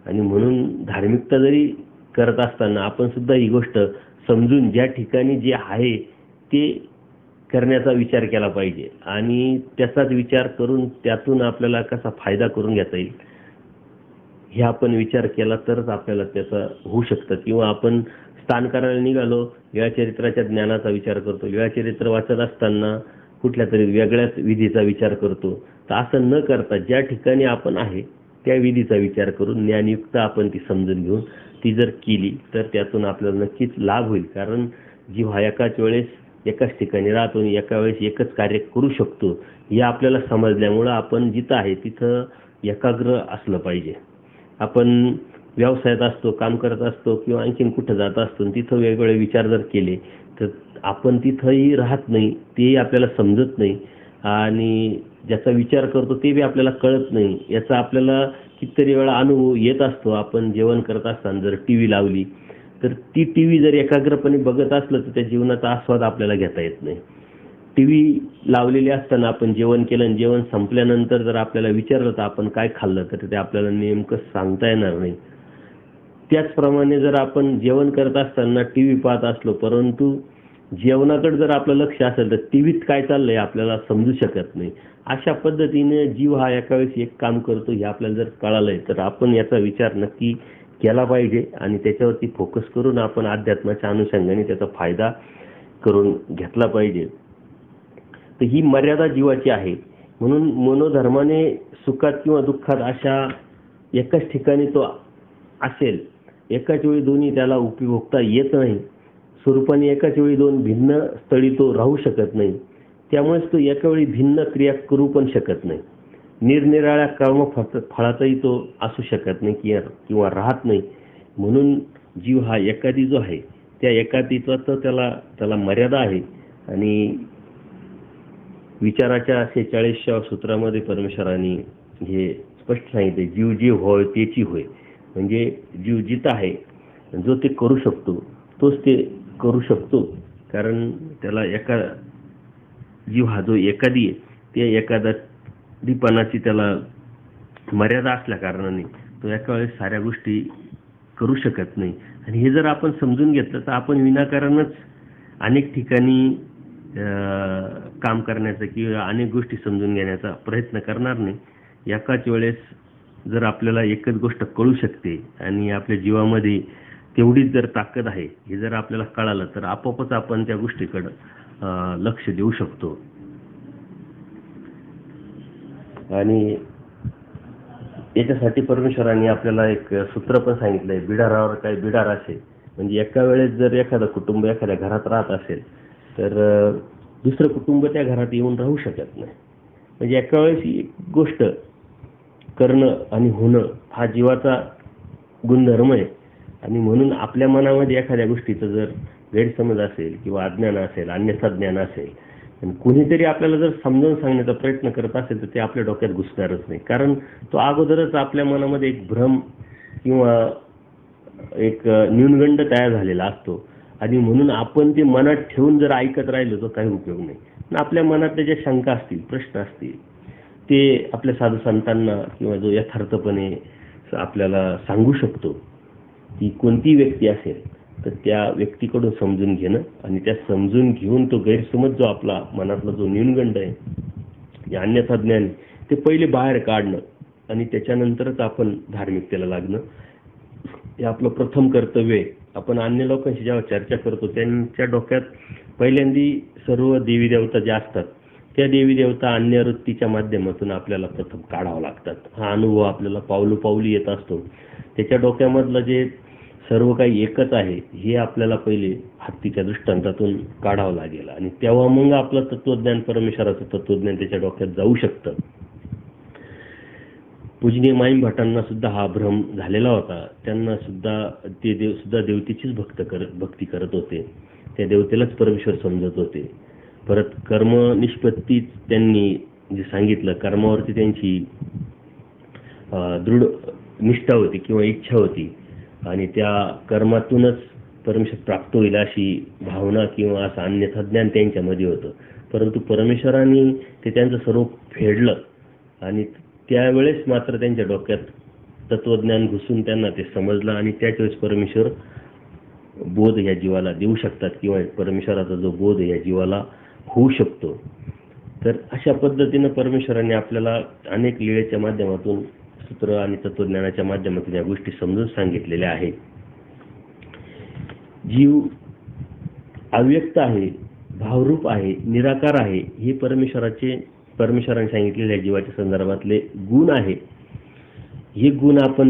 आणि म्हणून धार्मिकता जरी करत असताना आपण सुद्धा ही गोष्ट समजून ज्या ठिकाणी जे आहे ते करण्याचा विचार केला पाहिजे आणि त्याचाच विचार करून त्यातून आपल्याला कसा फायदा करून घेता येईल हे आपण विचार केला तरच आपल्याला त्याचा होऊ शकतं. किंवा आपण स्थान करायला निघालो, लीळाचरित्राच्या ज्ञानाचा विचार करतो, लीळाचरित्र वाचत असताना कुठल्या तरी वेगळ्याच विधीचा विचार करतो. तर असं न करता ज्या ठिकाणी आपण आहे त्या विधीचा विचार करून ज्ञानयुक्त आपण ती समजून घेऊन ती जर केली तर त्यातून आपल्याला नक्कीच लाभ होईल. कारण जीव हा एकाच वेळेस एकाच ठिकाणी राहतो आणि एका वेळेस एकच कार्य करू शकतो हे आपल्याला समजल्यामुळं आपण जिथं आहे तिथं एकाग्र असलं पाहिजे. आपण व्यवसायात असतो, काम करत असतो किंवा आणखीन कुठं जात असतो, तिथं वेगवेगळे विचार जर केले तर आपण तिथंही राहत नाही, तेही आपल्याला समजत नाही आणि ज्याचा विचार करतो ते बी आपल्याला कळत नाही. याचा आपल्याला कितीतरी वेळा अनुभव येत असतो. आपण जेवण करत असताना जर टी व्ही लावली तर ती टी व्ही जर एकाग्रपणे बघत असलं तर त्या जीवनाचा आस्वाद आपल्याला घेता येत नाही. टीव्ही लावलेली असताना आपण जेवण केलं आणि जेवण संपल्यानंतर जर आपल्याला विचारलं तर आपण काय खाल्लं तर ते आपल्याला नेमकं सांगता येणार नाही. त्याचप्रमाणे जर आपण जेवण करत असताना टीव्ही पाहत असलो परंतु जेवणाकडे जर आपलं लक्ष असेल तर टीव्हीत काय चाललंय आपल्याला समजू शकत नाही. अशा पद्धतीने जीव हा एका वेळेस एक काम करतो हे आपल्याला जर कळालंय तर आपण याचा विचार नक्की केला पाहिजे आणि त्याच्यावरती फोकस करून आपण अध्यात्माच्या अनुषंगाने त्याचा फायदा करून घेतला पाहिजे. तर ही मर्यादा जीवाची आहे. म्हणून मनोधर्माने सुखात किंवा दुःखात अशा एकाच ठिकाणी तो असेल, एकाच वेळी दोन्ही त्याला उपभोगता येत नाही. स्वरूपाने एकाच वेळी दोन भिन्न स्थळी तो राहू शकत नाही. त्यामुळेच तो एका वेळी भिन्न क्रिया करू पण शकत नाही. निरनिराळ्या कर्म फळातही तो असू शकत नाही किंवा राहत नाही. म्हणून जीव हा एकादी जो आहे त्या एकादीचा तर त्याला मर्यादा आहे. आणि विचाराच्या 46व्या सूत्रामध्ये परमेश्वरांनी हे स्पष्ट सांगितले, जीव जे होय तेची होय. म्हणजे जीव जित आहे जो ते करू शकतो तोच ते करू शकतो. कारण त्याला जीव हा जो एकादी आहे त्या एकादीपणाची त्याला मर्यादा असल्या कारणाने तो एका वेळेस साऱ्या गोष्टी करू शकत नाही. आणि हे जर आपण समजून घेतलं तर आपण विनाकारणच अनेक ठिकाणी काम करण्याचा किंवा अनेक गोष्टी समजून घेण्याचा प्रयत्न करणार नाही. एकाच वेळेस जर आपल्याला एकच गोष्ट कळू शकते आणि आपल्या जीवामध्ये तेवढीच जर ताकद आहे हे जर आपल्याला कळालं तर आपोआपच आपण त्या गोष्टीकडे लक्ष देऊ शकतो. आणि याच्यासाठी परमेश्वरांनी आपल्याला एक सूत्र पण सांगितलंय, बिडारावर काय बिडार असेल. म्हणजे एका वेळेस जर एखादं कुटुंब एखाद्या घरात राहत असेल तर दुसरं कुटुंब त्या घरात येऊन राहू शकत नाही. म्हणजे एका वेळेस एक गोष्ट करणं आणि होणं हा जीवाचा गुणधर्म आहे. आणि म्हणून आपल्या मनामध्ये एखाद्या गोष्टीचं जर गैरसमज असेल किंवा अज्ञान असेल, अन्यथा ज्ञान असेल आणि कुणीतरी आपल्याला जर समजावून सांगण्याचा प्रयत्न करत असेल तर ते आपल्या डोक्यात घुसणारच नाही. कारण तो अगोदरच आपल्या मनामध्ये एक भ्रम किंवा एक न्यूनगंड तयार झालेला असतो. आणि म्हणून आपण ते मनात ठेवून जर ऐकत राहिलो तर काही उपयोग नाही. आपल्या मनातल्या ज्या शंका असतील, प्रश्न असतील ते आपल्या साधू संतांना किंवा जो यथार्थपणे आपल्याला सांगू शकतो की कोणती व्यक्ती असेल तर त्या व्यक्तीकडून समजून घेणं आणि त्या समजून घेऊन तो गैरसमज जो आपला मनातला जो न्यूनगंड आहे अन्यथा ज्ञान ते पहिले बाहेर काढणं आणि त्याच्यानंतरच आपण धार्मिकतेला लागणं हे आपलं प्रथम कर्तव्य आहे. आपण अन्य लोकांशी जेव्हा चर्चा करतो त्यांच्या डोक्यात पहिल्यांदी सर्व देवी देवता ज्या असतात त्या देवी देवता अन्य वृत्तीच्या माध्यमातून आपल्याला प्रथम काढावं लागतात. हा अनुभव आपल्याला पावलोपावली येत असतो. त्याच्या डोक्यामधलं जे सर्व काही एकच आहे हे आपल्याला पहिले हत्तीच्या दृष्टांतातून काढावं लागेल आणि तेव्हा मग आपलं तत्वज्ञान, परमेश्वराचं तत्वज्ञान त्याच्या डोक्यात जाऊ शकतं. पूजनीय माईम भटांना सुद्धा हा भ्रम झालेला होता. त्यांना सुद्धा ते देव सुद्धा देवतेचीच भक्ती करत होते. त्या देवतेलाच परमेश्वर समजत होते. परत कर्म निष्पत्तीच त्यांनी जे सांगितलं, कर्मावरती त्यांची दृढ निष्ठा होती किंवा इच्छा होती आणि त्या कर्मातूनच परमेश्वर प्राप्त होईल अशी भावना किंवा असं अन्यथा ज्ञान त्यांच्यामध्ये होतं. परंतु परमेश्वरांनी ते त्यांचं स्वरूप फेडलं आणि त्यावेळेस मात्र त्यांच्या डोक्यात तत्वज्ञान घुसून त्यांना ते समजलं आणि त्याच वेळेस परमेश्वर बोध या जीवाला देऊ शकतात किंवा परमेश्वराचा जो बोध या जीवाला होऊ शकतो. तर अशा पद्धतीनं परमेश्वरांनी आपल्याला अनेक लीळेच्या माध्यमातून, सूत्र आणि तत्वज्ञानाच्या माध्यमातून या गोष्टी समजून सांगितलेल्या आहेत. जीव अव्यक्त आहे, भावरूप आहे, निराकार आहे, हे परमेश्वराने सांगितलेल्या जीवाच्या संदर्भातले गुण आहे. हे गुण आपण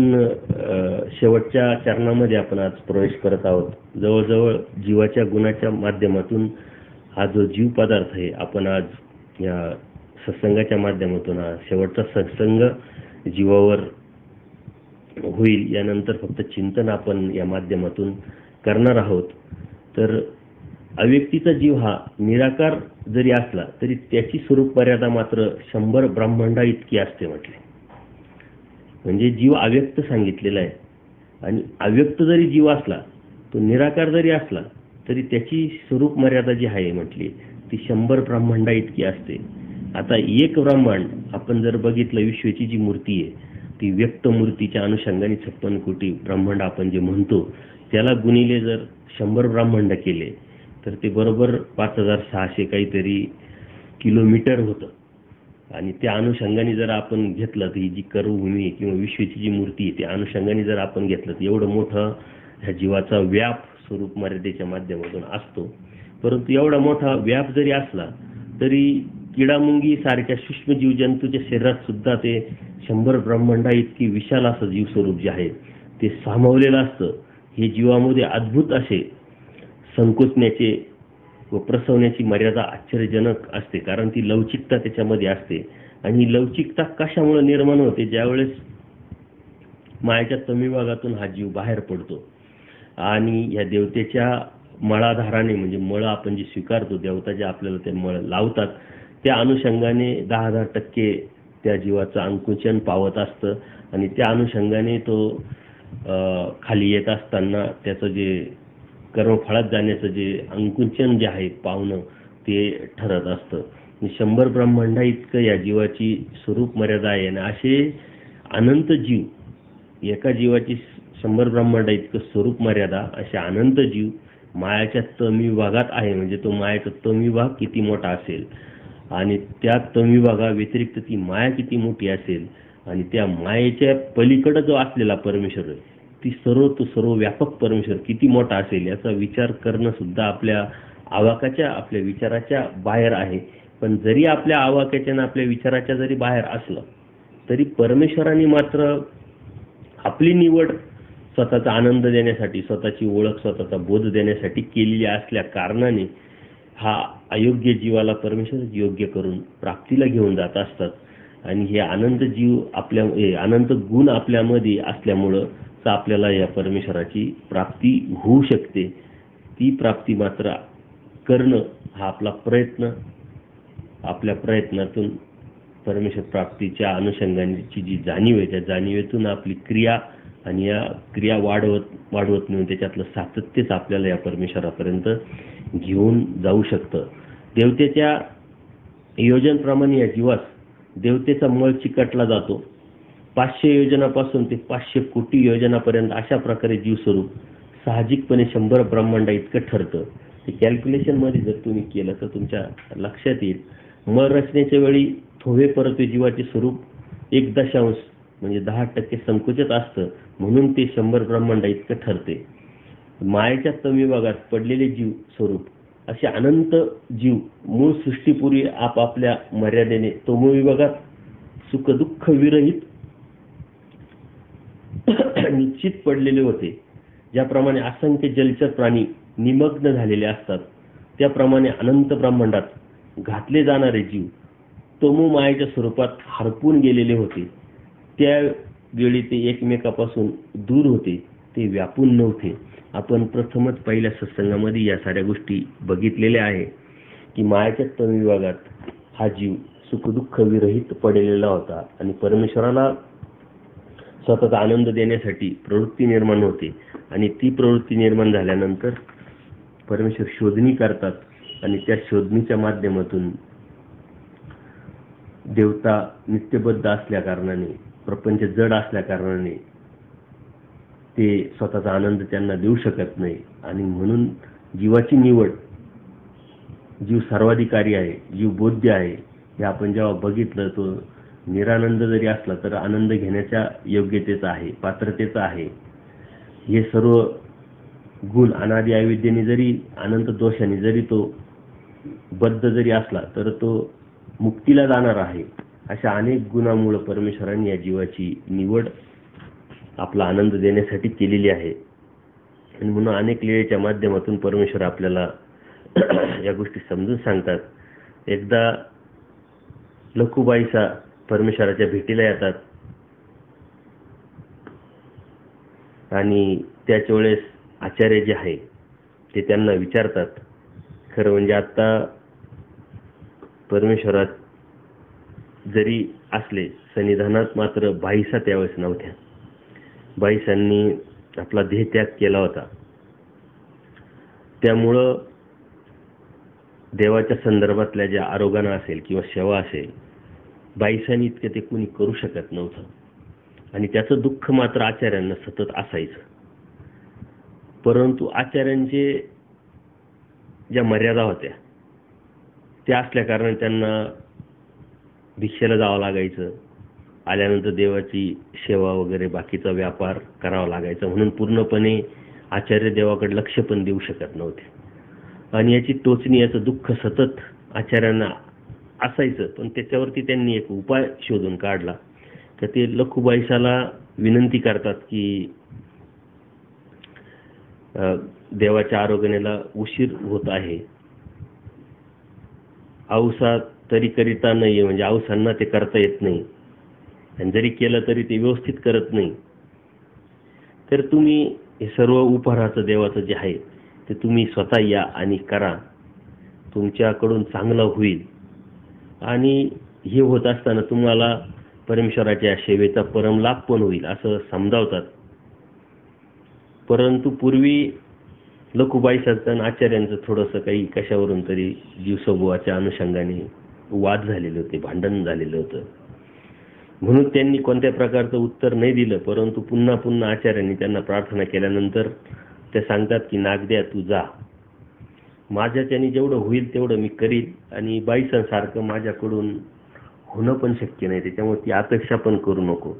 शेवटच्या चरणामध्ये आपण आज प्रवेश करत आहोत. जवळजवळ जीवाच्या गुणाच्या माध्यमातून हा जो जीव पदार्थ आहे आपण आज या सत्संगाच्या माध्यमातून हा शेवटचा सत्संग जीवावर होईल. यानंतर फक्त चिंतन आपण या माध्यमातून करणार आहोत. तर अव्यक्तीचा जीव हा निराकार जरी असला तरी त्याची स्वरूप मर्यादा मात्र 100 ब्रह्मांडा इतकी असते म्हटले. म्हणजे जीव अव्यक्त सांगितलेला आहे आणि अव्यक्त जरी जीव असला, तो निराकार जरी असला तरी त्याची स्वरूप मर्यादा जी आहे म्हटली ती 100 ब्रह्मांडा इतकी असते. आता एक ब्रह्मांड आपण जर बघितलं, विश्वाची जी मूर्ती आहे ती व्यक्त मूर्तीच्या अनुषंगाने 56 कोटी ब्रह्मांड आपण जे म्हणतो त्याला गुणिले जर 100 ब्रह्मांड केले तर ते बरोबर 5600 काहीतरी किलोमीटर होतं. आणि त्या अनुषंगाने जर आपण घेतलं तर ही जी कर्मभूमी किंवा विश्वाची जी मूर्ती आहे त्या अनुषंगाने जर आपण घेतलं तर एवढं मोठं ह्या जीवाचा व्याप स्वरूप मर्यादेच्या माध्यमातून असतो. परंतु एवढा मोठा व्याप जरी असला तरी किडामुंगी सारख्या सूक्ष्म जीवजंतूच्या शरीरात सुद्धा ते 100 ब्रह्मांडा इतकी विशाल असं जीवस्वरूप जे आहे ते सामावलेलं असतं. हे जीवामध्ये अद्भुत असे संकोचण्याचे व प्रसवण्याची मर्यादा आश्चर्यजनक असते, कारण ती लवचिकता त्याच्यामध्ये असते. आणि ही लवचिकता कशामुळे निर्माण होते? ज्यावेळेस मायाच्या तमिभागातून हा जीव बाहेर पडतो आणि या देवतेच्या मळाधाराने, म्हणजे मळ आपण जे स्वीकारतो, देवता जे आपल्याला ते मळ लावतात त्या अनुषंगाने 10,000% त्या जीवाचं अंकुचन पावत असतं. आणि त्या अनुषंगाने तो खाली येत असताना त्याचं जे कर्मफळात जाण्याचं जे अंकुचन जे आहे पावणं ते ठरत असतं. 100 ब्रह्मांडा इतकं या जीवाची स्वरूप मर्यादा आहे. आणि असे अनंत जीव, एका जीवाची 100 ब्रह्मांडा इतकं स्वरूप मर्यादा, असे अनंत जीव मायाच्या तमिभागात आहे. म्हणजे तो मायाचा तमिभाग किती मोठा असेल आणि त्या तमिभागा व्यतिरिक्त ती माया किती मोठी असेल आणि त्या मायेच्या पलीकडे जो असलेला परमेश्वर ती सर्व व्यापक परमेश्वर किती मोठा असेल याचा विचार करणं सुद्धा आपल्या आवाकाच्या, आपल्या विचाराच्या बाहेर आहे. पण जरी आपल्या आवाक्याच्या आणि आपल्या विचाराच्या जरी बाहेर असलं तरी परमेश्वराने मात्र आपली निवड स्वतःचा आनंद देण्यासाठी, स्वतःची ओळख, स्वतःचा बोध देण्यासाठी केलेली असल्या कारणाने हा अयोग्य जीवाला परमेश्वर योग्य करून प्राप्तीला घेऊन जात असतात. आणि हे आनंद जीव आनंद गुण आपल्यामध्ये असल्यामुळं आपल्याला या परमेश्वराची प्राप्ती होऊ शकते. ती प्राप्ती मात्र करणं हा आपला प्रयत्न, आपल्या प्रयत्नातून परमेश्वर प्राप्तीच्या अनुषंगाची जी जाणीव आहे त्या जाणीवेतून आपली क्रिया आणि या क्रिया वाढवत नेऊन त्याच्यातलं सातत्यच आपल्याला या परमेश्वरापर्यंत घेऊन जाऊ शकतं. देवतेच्या योजनेप्रमाणे या जीवास देवतेचा मळ चिकटला जातो. 500 योजनापासून ते 500 कोटी योजनापर्यंत अशा प्रकारे जीवस्वरूप साहजिकपणे 100 ब्रह्मांडा इतकं ठरतं. ते कॅल्क्युलेशनमध्ये जर तुम्ही केलं तर तुमच्या लक्षात येईल. मळ रचनेच्या वेळी थोवे परत्वे जीवाचे स्वरूप 1 म्हणजे 10% संकुचित असतं, म्हणून ते 100 ब्रह्मांडा इतकं ठरते. मायेच्या तमिभागात पडलेले जीव स्वरूप असे अनंत जीव मूळ सृष्टीपूर्वी आपापल्या मर्यादेने तमोविभागात सुखदुःख विरहित निश्चित पडलेले होते. ज्याप्रमाणे असंख्य जलचर प्राणी निमग्न झालेले असतात त्याप्रमाणे अनंत ब्रह्मांडात घातले जाणारे जीव तमो मायेच्या स्वरूपात हरपून गेलेले होते. त्यावेळी ते एकमेकापासून दूर होते, ते व्यापून नव्हते. आपण प्रथमच पहिल्या सत्संगामध्ये या साऱ्या गोष्टी बघितलेल्या आहे की मायाच्या तमविभागात हा जीव सुखदुःख विरहित पडलेला होता आणि परमेश्वराला स्वतःचा आनंद देण्यासाठी प्रवृत्ती निर्माण होते. आणि ती प्रवृत्ती निर्माण झाल्यानंतर परमेश्वर शोधणी करतात आणि त्या शोधणीच्या माध्यमातून देवता नित्यबद्ध असल्या कारणाने, प्रपंच जड असल्या कारणाने ते स्वतःचा आनंद त्यांना देऊ शकत नाही. आणि म्हणून जीवाची निवड, जीव सर्वाधिकारी आहे, जीव बोध्य आहे, हे आपण जेव्हा बघितलं तो निरानंद जरी असला तर आनंद घेण्याच्या योग्यतेचा आहे, पात्रतेचा आहे. हे सर्व गुण अनादि अविद्येने जरी अनंत दोषाने जरी तो बद्ध जरी असला तर तो मुक्तीला जाणार आहे. अशा अनेक गुणांमुळे परमेश्वराने या जीवाची निवड आपला आनंद देण्यासाठी केलेली आहे. आणि म्हणून अनेक लीळेच्या माध्यमातून परमेश्वर आपल्याला या गोष्टी समजून सांगतात. एकदा लखुबाईसा परमेश्वराच्या भेटीला येतात आणि त्याच वेळेस आचार्य जे आहे ते त्यांना विचारतात. खरं म्हणजे आता परमेश्वरात जरी असले सन्निधानात मात्र बाईसा त्यावेळेस नव्हत्या. बाईसांनी आपला देहत्याग केला होता. त्यामुळं देवाच्या संदर्भातल्या ज्या आरोगणा असेल किंवा सेवा असेल, बाईसांनी इतकं ते कुणी करू शकत नव्हतं. आणि त्याचं दुःख मात्र आचार्यांना सतत असायचं. परंतु आचार्यांचे ज्या मर्यादा होत्या त्या असल्या कारणाने त्यांना भिक्षेला जावं लागायचं, आल्यानंतर देवाची सेवा वगैरे बाकीचा व्यापार करावा लागायचा, म्हणून पूर्णपणे आचार्य देवाकडे लक्ष पण देऊ शकत नव्हते. आणि याची टोचणी, याचं दुःख सतत आचार्यांना असायचं. पण त्याच्यावरती त्यांनी एक उपाय शोधून काढला. तर ते लखुबाईसाला विनंती करतात की देवाच्या आरोग्याला उशीर होत आहे, औसा तरी करिता नाही, म्हणजे औसांना ते करता येत नाही, आणि जरी केलं तरी ते व्यवस्थित करत नाही. तर तुम्ही हे सर्व उपहाराचं देवाचं जे आहे ते तुम्ही स्वतः या आणि करा, तुमच्याकडून चांगलं होईल. आणि हे होत असताना तुम्हाला परमेश्वराच्या सेवेचा परम लाभ पण होईल असं समजावतात. परंतु पूर्वी लखुबाईसांचं आणि आचार्यांचं थोडंसं काही कशावरून तरी जीवसमूहाच्या अनुषंगाने वाद झालेले होते, भांडण झालेलं होतं. म्हणून त्यांनी कोणत्या प्रकारचं उत्तर नाही दिलं. परंतु पुन्हा पुन्हा आचार्यांनी त्यांना प्रार्थना केल्यानंतर ते सांगतात की नागद्या तू जा, माझ्याच्याने जेवढं होईल तेवढं मी करील, आणि बाईसांसारखं माझ्याकडून होणं पण शक्य नाही, त्याच्यामुळे ती अपेक्षा पण करू नको.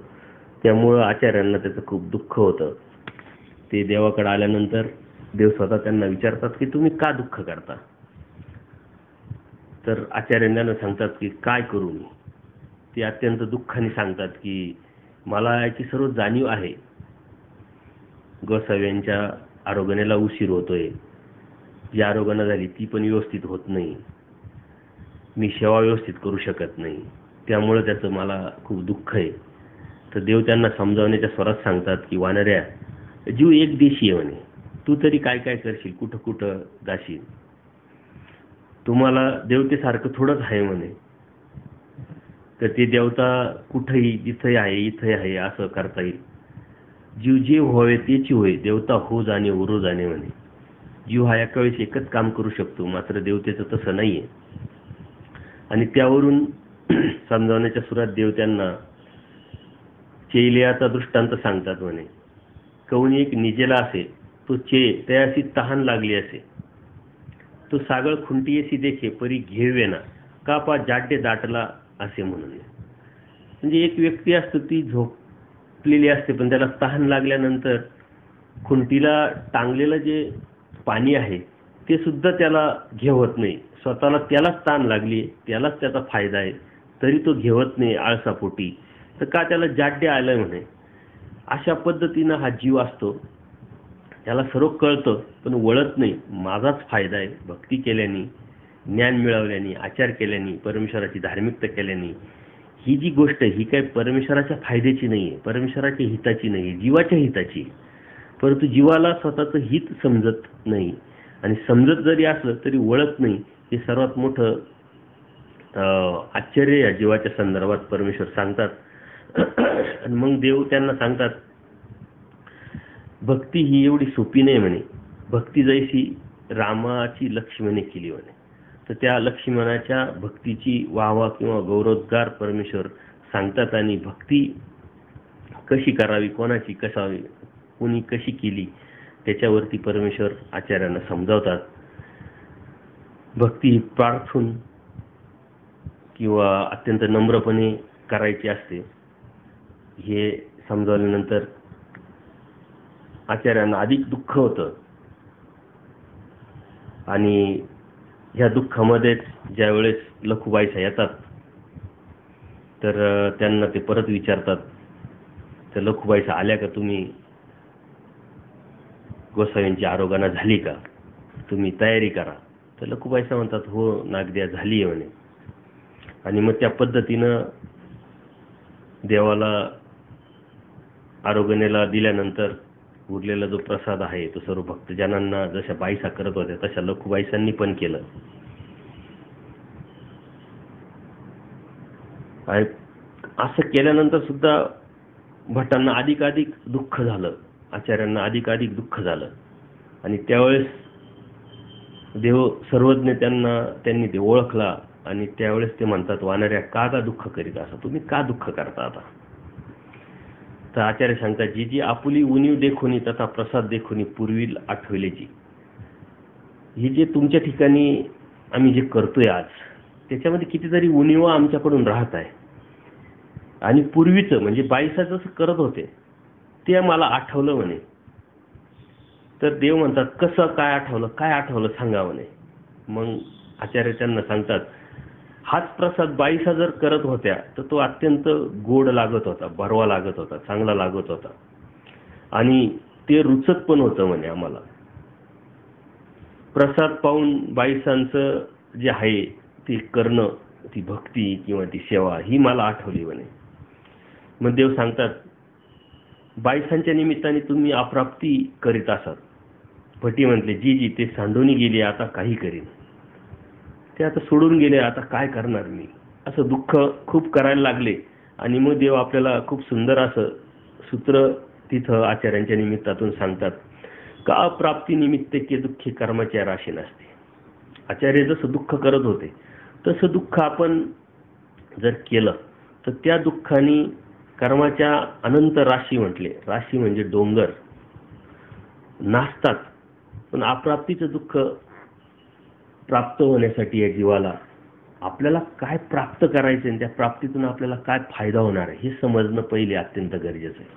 त्यामुळं आचार्यांना त्याचं खूप दुःख होतं. ते देवाकडे आल्यानंतर देव स्वतः त्यांना विचारतात की तुम्ही का दुःख करता. तर आचार्यांना सांगतात की काय करू मी. ते अत्यंत दुःखाने सांगतात की मला याची सर्व जाणीव आहे, गोसाव्यांच्या आरोग्याला उशीर होतोय, जी आरोग्याला झाली ती पण व्यवस्थित होत नाही, मी सेवा व्यवस्थित करू शकत नाही, त्यामुळे त्याचं मला खूप दुःख आहे. तर देव त्यांना समजावण्याच्या स्वरात सांगतात की वानऱ्या, जीव एक देशी आहे म्हणे, तू तरी काय काय करशील, कुठं कुठं जाशील, तुम्हाला देवतेसारखं थोडंच आहे म्हणे. तर ते देवता कुठंही, जिथंही आहे इथंही आहे असं करता येईल. जीव जे व्हावे तेची होय, देवता हो जाणे उरो जाणे म्हणे. जीव हा एका वेळेस एकच काम करू शकतो, मात्र देवतेचं तसं नाहीये. आणि त्यावरून समजावण्याच्या सुरात देव त्यांना चेलियाचा दृष्टांत सांगतात म्हणे. कवणी एक निजेला असे, तो तयासी तहान लागली असे, तो सागळ खुंटीयेसी देखे परी घेवेना, का पा जाड्डे दाटला असे म्हणून. म्हणजे एक व्यक्ती असतो, ती झोपलेली असते, पण त्याला तहान लागल्यानंतर खुंटीला टांगलेलं जे पाणी आहे ते सुद्धा त्याला घेवत नाही. स्वतःला त्यालाच तहान लागली, त्यालाच त्याचा फायदा आहे, तरी तो घेवत नाही आळसापोटी. तर का त्याला जाड्डे आलंय म्हणे. अशा पद्धतीनं हा जीव असतो, त्याला सर्व कळतं पण वळत नाही. माझाच फायदा आहे. भक्ती केल्याने, ज्ञान मिळवल्याने, आचार केल्याने, परमेश्वराची धार्मिकता केल्याने, ही जी गोष्ट ही काही परमेश्वराच्या फायद्याची नाही आहे, परमेश्वराच्या हिताची नाही, जीवाच्या हिताची. परंतु जीवाला स्वतःचं हित समजत नाही, आणि समजत जरी असलं तरी वळत नाही. हे सर्वात मोठं आश्चर्य या जीवाच्या संदर्भात परमेश्वर सांगतात. आणि मग देव त्यांना सांगतात, भक्ती ही एवढी सोपी नाही म्हणे. भक्ती जैसी रामाची लक्ष्मणे केली म्हणे. तर त्या लक्ष्मणाच्या भक्तीची वाहवा किंवा गौरवोद्गार परमेश्वर सांगतात. आणि भक्ती कशी करावी, कोणाची कसावी, कोणी कशी केली, त्याच्यावरती परमेश्वर आचार्यांना समजावतात. भक्ती प्रार्थून किंवा अत्यंत नम्रपणे करायची असते, हे समजावल्यानंतर आचार्यांना अधिक दुःख होतं. आणि ह्या दुःखामध्येच ज्या वेळेस लखुबाईसा येतात, तर त्यांना ते परत विचारतात, तर लखुबाईसा आल्या का, तुम्ही गोसाव्यांची आरोग्याना झाली का, तुम्ही तयारी करा. तर लखुबाईसा म्हणतात, हो नागद्या झाली आहे म्हणे. आणि मग त्या पद्धतीनं देवाला आरोग्याला दिल्यानंतर उरलेला जो प्रसाद आहे तो सर्व भक्तजनांना जशा बाईसा करत होत्या तशा लखुबाईसांनी पण केलं. असं केल्यानंतर सुद्धा भटांना अधिकाधिक दुःख झालं, आचार्यांना अधिकाधिक दुःख झालं. आणि त्यावेळेस देव सर्वज्ञ त्यांनी ते ओळखला आणि त्यावेळेस ते म्हणतात, वानऱ्या का दुःख करीत असा, तुम्ही का दुःख करता आता? तर आचार्य सांगतात, जी जी आपुली उणीव देखोनी तथा प्रसाद देखोनी पूर्वी आठवले जी. ही जे तुमच्या ठिकाणी आम्ही जे करतोय आज, त्याच्यामध्ये कितीतरी उणीवा आमच्याकडून राहत आहे. आणि पूर्वीचं म्हणजे बाईसा जसं करत होते ते मला आठवलं म्हणे. तर देव म्हणतात, कसं काय आठवलं, काय आठवलं सांगा म्हणे. मग आचार्य त्यांना सांगतात, हाच प्रसाद बाईसा जर करत होत्या तर तो अत्यंत गोड लागत होता, बरवा लागत होता, चांगला लागत होता आणि ते रुचक पण होतं म्हणे आम्हाला. प्रसाद पाहून बाईसांचं जे आहे ते करणं, ती भक्ती किंवा ती सेवा ही मला आठवली म्हणे. मग देव सांगतात, बाईसांच्या निमित्ताने तुम्ही अप्राप्ती करीत असाल. भटी म्हटले, जी जी ते सांडून गेले, आता काही करीन. ते आता सोडून गेले, आता काय करणार मी, असं दुःख खूप करायला लागले. आणि मग देव आपल्याला खूप सुंदर असं सूत्र तिथं आचार्यांच्या निमित्तातून सांगतात, का अप्राप्ती निमित्त के दुःखी कर्माच्या राशी नसते. आचार्य जसं दुःख करत होते तसं दुःख आपण जर केलं तर त्या दुःखाने कर्माच्या अनंत राशी, म्हटले राशी म्हणजे डोंगर, नाचतात. पण अप्राप्तीचं दुःख प्राप्त होण्यासाठी या जीवाला आपल्याला काय प्राप्त करायचं आणि त्या प्राप्तीतून आपल्याला काय फायदा होणार आहे हे समजणं पहिले अत्यंत गरजेचं आहे.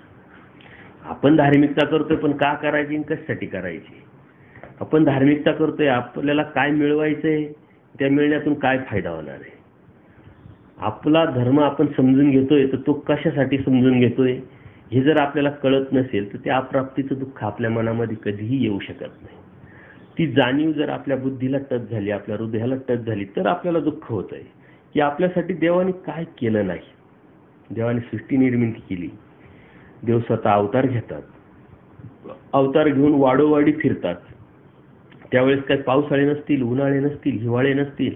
आपण धार्मिकता करतोय पण का करायची आणि कशासाठी करायची? आपण धार्मिकता करतोय, आपल्याला काय मिळवायचंय, त्या मिळण्यातून काय फायदा होणार आहे? आपला धर्म आपण समजून घेतोय तर तो कशासाठी समजून घेतोय हे जर आपल्याला कळत नसेल तर त्या अप्राप्तीचं दुःख आपल्या मनामध्ये कधीही येऊ शकत नाही. ती जाणीव जर आपल्या बुद्धीला टच झाली, आपल्या हृदयाला टच झाली, तर आपल्याला दुःख होत आहे की आपल्यासाठी देवाने काय केलं नाही. देवाने सृष्टी निर्मिती केली, देव स्वतः अवतार घेतात, अवतार घेऊन वाडोवाडी फिरतात. त्यावेळेस काही पावसाळे नसतील, उन्हाळे नसतील, हिवाळे नसतील.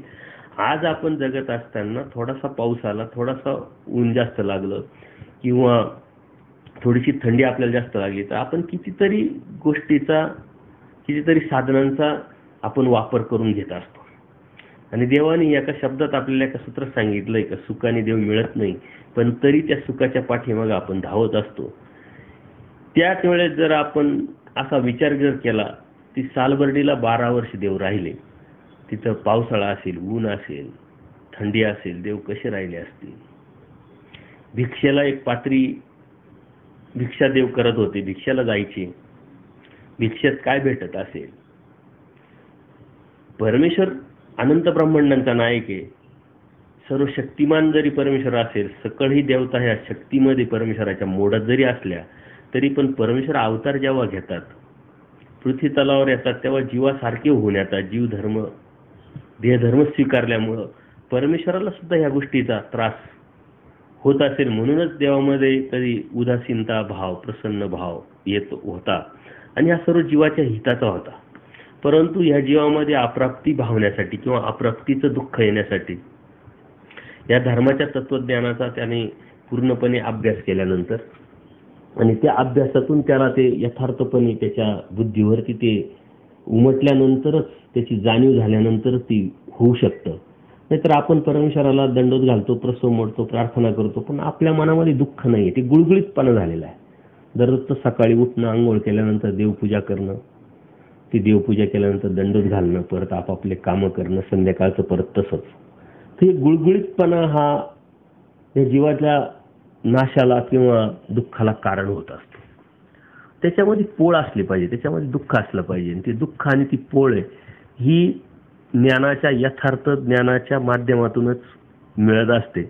आज आपण जगत असताना थोडासा पाऊस आला, थोडासा ऊन जास्त लागलं किंवा थोडीशी थंडी आपल्याला जास्त लागली तर आपण कितीतरी गोष्टीचा, कितीतरी साधनांचा आपण वापर करून घेत असतो. आणि देवाने एका शब्दात आपल्याला एका सूत्रात सांगितलंय का सुखाने देव मिळत नाही, पण तरी त्या सुखाच्या पाठीमागे आपण धावत असतो. त्याच वेळेस जर आपण असा विचार जर केला, ती सालबर्डीला 12 वर्ष देव राहिले, तिथं पावसाळा असेल, ऊन असेल, थंडी असेल, देव कसे राहिले असतील. भिक्षेला एक पात्री भिक्षा देव करत होते, भिक्षाला जायचे, भिक्षेत काय भेटत असेल. परमेश्वर अनंत ब्रह्मांडांचा नायक आहे, सर्व शक्तिमान जरी परमेश्वर असेल, सकळही देवता ह्या शक्तीमध्ये परमेश्वराच्या मोडात जरी असल्या तरी पण परमेश्वर अवतार जेव्हा घेतात, पृथ्वी तलावर येतात, तेव्हा जीवासारखे होऊन येतात. जीव धर्म, देहधर्म स्वीकारल्यामुळं परमेश्वराला सुद्धा ह्या गोष्टीचा त्रास होत असेल. म्हणूनच देवामध्ये कधी उदासीनता भाव, प्रसन्न भाव येत होता आणि हा सर्व जीवाच्या हिताचा होता. परंतु ह्या जीवामध्ये अप्राप्ती भावण्यासाठी किंवा अप्राप्तीचं दुःख येण्यासाठी या धर्माच्या तत्वज्ञानाचा त्याने पूर्णपणे अभ्यास केल्यानंतर आणि त्या अभ्यासातून त्याला ते यथार्थपणे त्याच्या बुद्धीवरती ते उमटल्यानंतरच, त्याची जाणीव झाल्यानंतरच ती होऊ शकतं. नाहीतर आपण परमेश्वराला दंडोत घालतो, प्रसव मोडतो, प्रार्थना करतो, पण आपल्या मनामध्ये दुःख नाही आहे, ते गुळगुळीतपणा झालेला आहे. दररोजचं सकाळी उठणं, आंघोळ केल्यानंतर देवपूजा करणं, ती देवपूजा केल्यानंतर दंडोत घालणं, परत आपापले कामं करणं, संध्याकाळचं परत तसंच. तर हे गुळगुळीतपणा हा या जीवाच्या नाशाला किंवा दुःखाला कारण होत असतो. त्याच्यामध्ये पोळ असली पाहिजे, त्याच्यामध्ये दुःख असलं पाहिजे. ते दुःख आणि ती पोळ ही ज्ञानाच्या, यथार्थ ज्ञानाच्या माध्यमातूनच मिळत असते.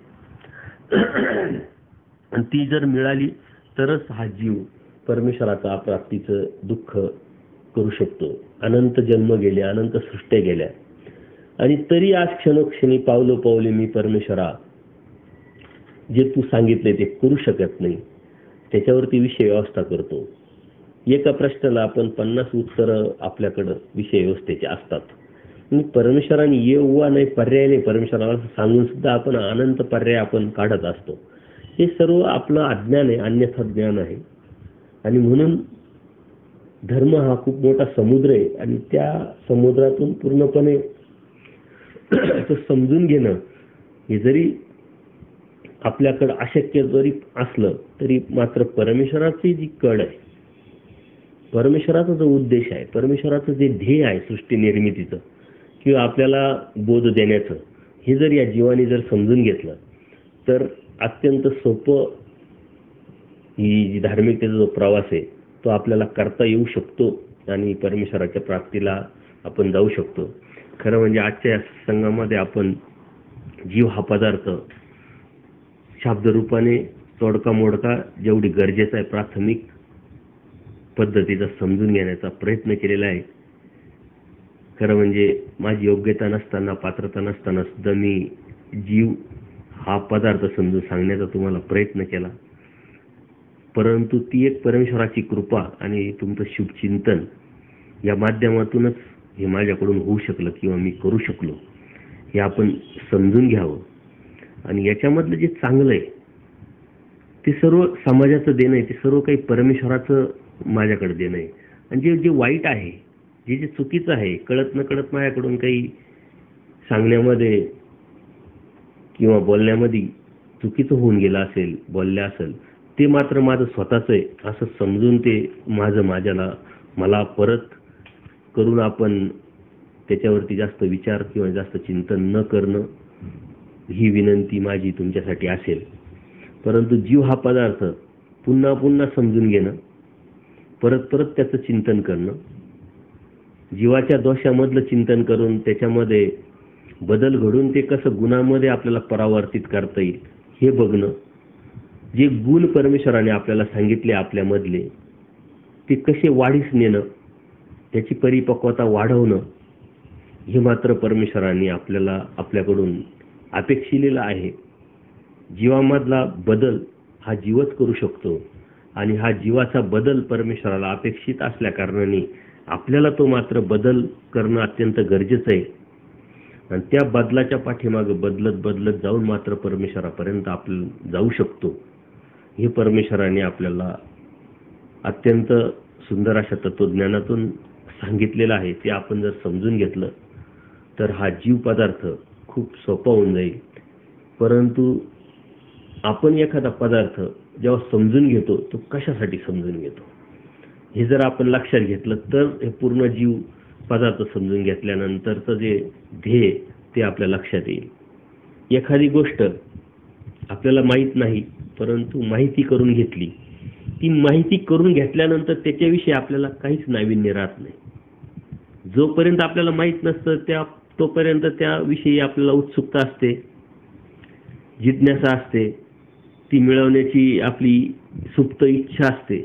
आणि ती जर मिळाली तरच हा जीव परमेश्वराचा अप्राप्तीचं दुःख करू शकतो. अनंत जन्म गेले, अनंत सृष्ट्या गेल्या, आणि तरी आज क्षणोक्षणी पावलो पावले मी परमेश्वरा जे तू सांगितले ते करू शकत नाही, त्याच्यावरती विषय व्यवस्था करतो. एका प्रश्नाला आपण 50 उत्तरं आपल्याकडं विषय व्यवस्थेचे असतात. परमेश्वराने येऊ वा नाही पर्याय नाही, परमेश्वराला सांगून सुद्धा आपण अनंत पर्याय आपण काढत असतो. हे सर्व आपलं अज्ञान आहे, अन्यथा ज्ञान आहे. आणि म्हणून धर्म हा खूप मोठा समुद्र आहे आणि त्या समुद्रातून पूर्णपणे तो समजून घेणं हे जरी आपल्याकडे अशक्य जरी असलं तरी मात्र परमेश्वराची जी कड आहे, परमेश्वराचा जो उद्देश आहे, परमेश्वराचं जे ध्येय आहे सृष्टी निर्मितीचं किंवा आपल्याला बोध देण्याचं, हे जर या जीवाने जर समजून घेतलं तर अत्यंत सोपं ही जी धार्मिकतेचा जो प्रवास आहे तो आपल्याला करता येऊ शकतो आणि परमेश्वराच्या प्राप्तीला आपण जाऊ शकतो. खरं म्हणजे आजच्या या संघामध्ये आपण जीव हा पदार्थ शब्दरूपाने तोडका मोडका जेवढी गरजेचा आहे प्राथमिक पद्धतीचा समजून घेण्याचा प्रयत्न केलेला आहे. खरं म्हणजे माझी योग्यता नसताना, पात्रता नसताना सुद्धा मी जीव हा पदार्थ समजून सांगण्याचा तुम्हाला प्रयत्न केला, परंतु ती एक परमेश्वराची कृपा आणि तुमचं शुभचिंतन या माध्यमातूनच हे माझ्याकडून होऊ शकलं किंवा मी करू शकलो हे आपण समजून घ्यावं. आणि याच्यामधलं जे चांगलं आहे ते सर्व समाजाचं देणं आहे, ते सर्व काही परमेश्वराचं माझ्याकडे देणं आहे. आणि जे जे वाईट आहे, जे जे चुकीचं आहे, कळत न कळत माझ्याकडून काही सांगण्यामध्ये किंवा बोलण्यामध्ये चुकीचं होऊन गेलं असेल, बोललं असेल, ते मात्र माझं स्वतःचं आहे असं समजून ते मला परत करून आपण त्याच्यावरती जास्त विचार किंवा जास्त चिंतन न करणं ही विनंती माझी तुमच्यासाठी असेल. परंतु जीव हा पदार्थ पुन्हा पुन्हा समजून घेणं, परत परत त्याचं चिंतन करणं, जीवाच्या दोषामधलं चिंतन करून त्याच्यामध्ये बदल घडून ते कसं गुणामध्ये आपल्याला परावर्तित करता येईल हे बघणं, जे गुण परमेश्वराने आपल्याला सांगितले आपल्यामधले ते कसे वाढीस नेणं, त्याची परिपक्वता वाढवणं, हे मात्र परमेश्वराने आपल्याकडून अपेक्षिलेलं आहे. जीवामधला बदल हा जीवच करू शकतो आणि हा जीवाचा बदल परमेश्वराला अपेक्षित असल्या कारणाने आपल्याला तो मात्र बदल करणं अत्यंत गरजेचं आहे. आणि त्या बदलाच्या पाठीमागे बदलत बदलत जाऊन मात्र परमेश्वरापर्यंत आपण जाऊ शकतो. हे परमेश्वराने आपल्याला अत्यंत सुंदर अशा तत्वज्ञानातून सांगितलेलं आहे. ते आपण जर समजून घेतलं तर हा जीव पदार्थ खूप सोपा होऊन जाईल. परंतु आपण एखादा पदार्थ जेव्हा समजून घेतो तो कशासाठी समजून घेतो हे जर आपण लक्षात घेतलं तर हे पूर्ण जीव पदार्थ समजून घेतल्यानंतरचं जे ध्येय ते आपल्या लक्षात येईल. एखादी गोष्ट आपल्याला माहीत नाही परंतु माहिती करून घेतली, ती माहिती करून घेतल्यानंतर त्याच्याविषयी आपल्याला काहीच नाविन्य राहत नाही. जोपर्यंत आपल्याला माहीत नसतं तोपर्यंत त्याविषयी आपल्याला उत्सुकता असते, जिज्ञासा असते, ती मिळवण्याची आपली सुप्त इच्छा असते.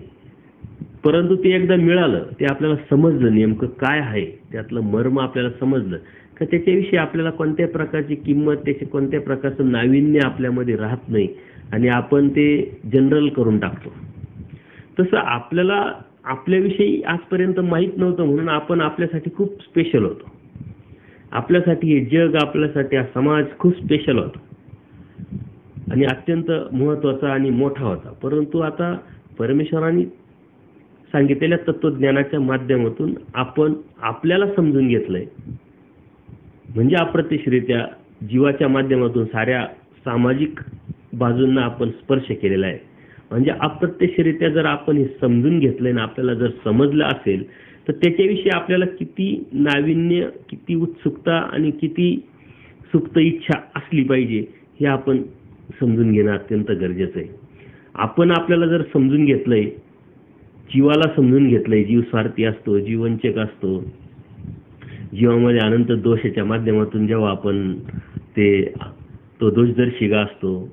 परंतु ते एकदा मिळालं, ते आपल्याला समजलं नेमकं काय आहे, त्यातलं मर्म आपल्याला समजलं का त्याच्याविषयी आपल्याला कोणत्या प्रकारची किंमत, त्याचे कोणत्या प्रकारचं नाविन्य आपल्यामध्ये राहत नाही आणि आपण ते जनरल करून टाकतो. तसं आपल्याला आपल्याविषयी आजपर्यंत माहीत नव्हतं म्हणून आपण आपल्यासाठी खूप स्पेशल होतो. आपल्यासाठी हे जग, आपल्यासाठी हा समाज खूप स्पेशल होता आणि अत्यंत महत्त्वाचा आणि मोठा होता. परंतु आता परमेश्वराने सांगितलेल्या तत्वज्ञानाच्या माध्यमातून आपण आपल्याला समजून घेतलंय, म्हणजे अप्रत्यक्षरित्या जीवाच्या माध्यमातून साऱ्या सामाजिक बाजूंना आपण स्पर्श केलेला आहे. म्हणजे अप्रत्यक्षरित्या जर आपण हे समजून घेतलंय ना, आपल्याला जर समजलं असेल तर त्याच्याविषयी आपल्याला किती नाविन्य, किती उत्सुकता आणि किती सुप्त इच्छा असली पाहिजे हे आपण समजून घेणं अत्यंत गरजेचं आहे. आपण आपल्याला जर समजून घेतलंय, जीवाला समजून घेतलंय, जीव स्वार्थी असतो, जीव वंचक असतो, जीवामध्ये अनंत दोषाच्या माध्यमातून जेव्हा आपण तो दोषदर्शिका असतो,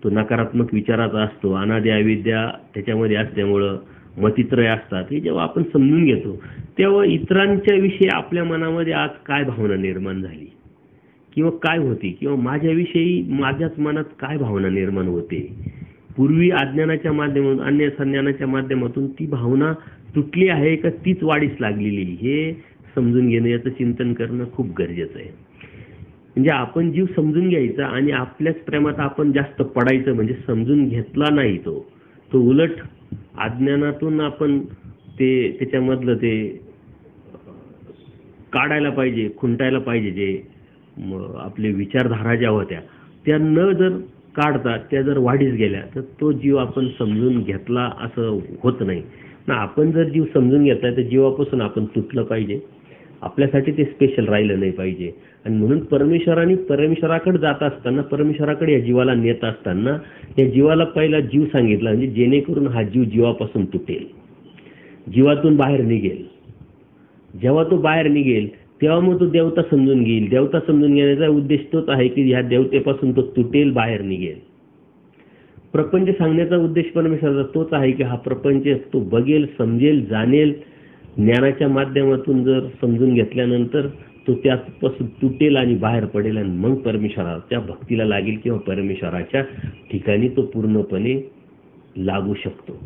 तो नकारात्मक विचाराचा असतो, अनादि अविद्या त्याच्यामध्ये असल्यामुळं मतित्रय असतात, हे जेव्हा आपण समजून घेतो तेव्हा इतरांच्या विषयी आपल्या मनामध्ये आज काय भावना निर्माण झाली किंवा काय होती, किंवा माझ्याविषयी माझ्याच मनात काय भावना निर्माण होते. पूर्वी अज्ञानाच्या माध्यमातून, अन्य संज्ञानाच्या माध्यमातून ती भावना तुटली आहे का तीच वाढीस लागलेली, हे समजून घेणं, याचं चिंतन करणं खूप गरजेचं आहे. म्हणजे आपण जीव समजून घ्यायचा आणि आपल्याच प्रेमात आपण जास्त पडायचं, म्हणजे समजून घेतला नाही तो उलट अज्ञानातून आपण ते त्याच्यामधलं ते काढायला पाहिजे, खुंटायला पाहिजे, जे आपले विचारधारा ज्या होत्या त्या न जर काढता त्या जर वाढीस गेल्या तर तो जीव आपण समजून घेतला असं होत नाही ना. आपण जर जीव समजून घेतला तर जीवापासून आपण तुटलं पाहिजे, आपल्यासाठी ते स्पेशल राहिलं नाही पाहिजे. आणि म्हणून परमेश्वराकडे जात असताना, परमेश्वराकडे या जीवाला नेत असताना या जीवाला पहिला जीव सांगितला, म्हणजे जेणेकरून हा जीव जीवापासून तुटेल, जीवातून बाहेर निघेल. जेव्हा तो बाहेर निघेल तेव्हा मग तो देवता समजून घेईल. देवता समजून घेण्याचा उद्देश तोच आहे की ह्या देवतेपासून तो तुटेल, बाहेर निघेल. प्रपंच सांगण्याचा उद्देश परमेश्वराचा तोच आहे की हा प्रपंच तो बघेल, समजेल, जाणेल. ज्ञानाच्या माध्यमातून जर समजून घेतल्यानंतर तो त्यापासून तुटेल आणि बाहेर पडेल, आणि मग परमेश्वराच्या भक्तीला लागेल किंवा परमेश्वराच्या ठिकाणी तो पूर्णपणे लागू शकतो.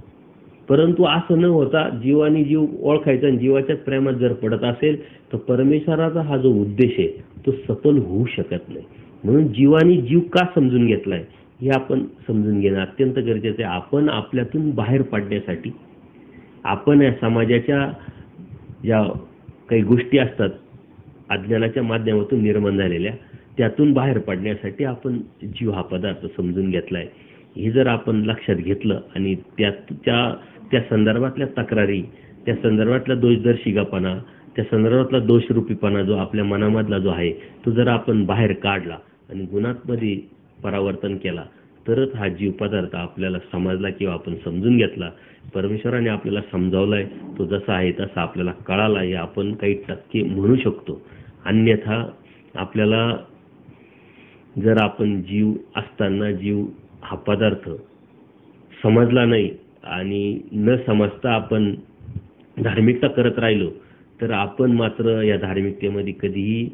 परंतु असं न होता जीवानी जीव ओळखायचा आणि जीवाच्याच प्रेमात जर पडत असेल तर परमेश्वराचा हा जो उद्देश आहे तो सफल होऊ शकत नाही. म्हणून जीवानी जीव का समजून घेतलाय हे आपण समजून घेणं अत्यंत गरजेचं आहे. आपण आपल्यातून बाहेर पडण्यासाठी, आपण या समाजाच्या ज्या काही गोष्टी असतात अज्ञानाच्या माध्यमातून निर्माण झालेल्या, त्यातून बाहेर पडण्यासाठी आपण जीव हा पदार्थ समजून घेतलाय. हे जर आपण लक्षात घेतलं आणि त्या संदर्भातल्या तक्रारी, त्या संदर्भातला दोषदर्शिकापणा, त्या संदर्भातला दोषरूपीपणा जो आपल्या मनामधला जो आहे तो जर आपण बाहेर काढला आणि गुणांमध्ये परावर्तन केला तरच हा जीव पदार्थ आपल्याला समजला किंवा आपण समजून घेतला. परमेश्वराने आपल्याला समजावलाय, तो जसा आहे तसा आपल्याला कळाला, हे आपण काही टक्के म्हणू शकतो. अन्यथा आपल्याला जर आपण जीव असताना जीव हा पदार्थ समजला नाही आणि न समजता आपण धार्मिकता करत राहिलो तर आपण मात्र या धार्मिकतेमध्ये कधीही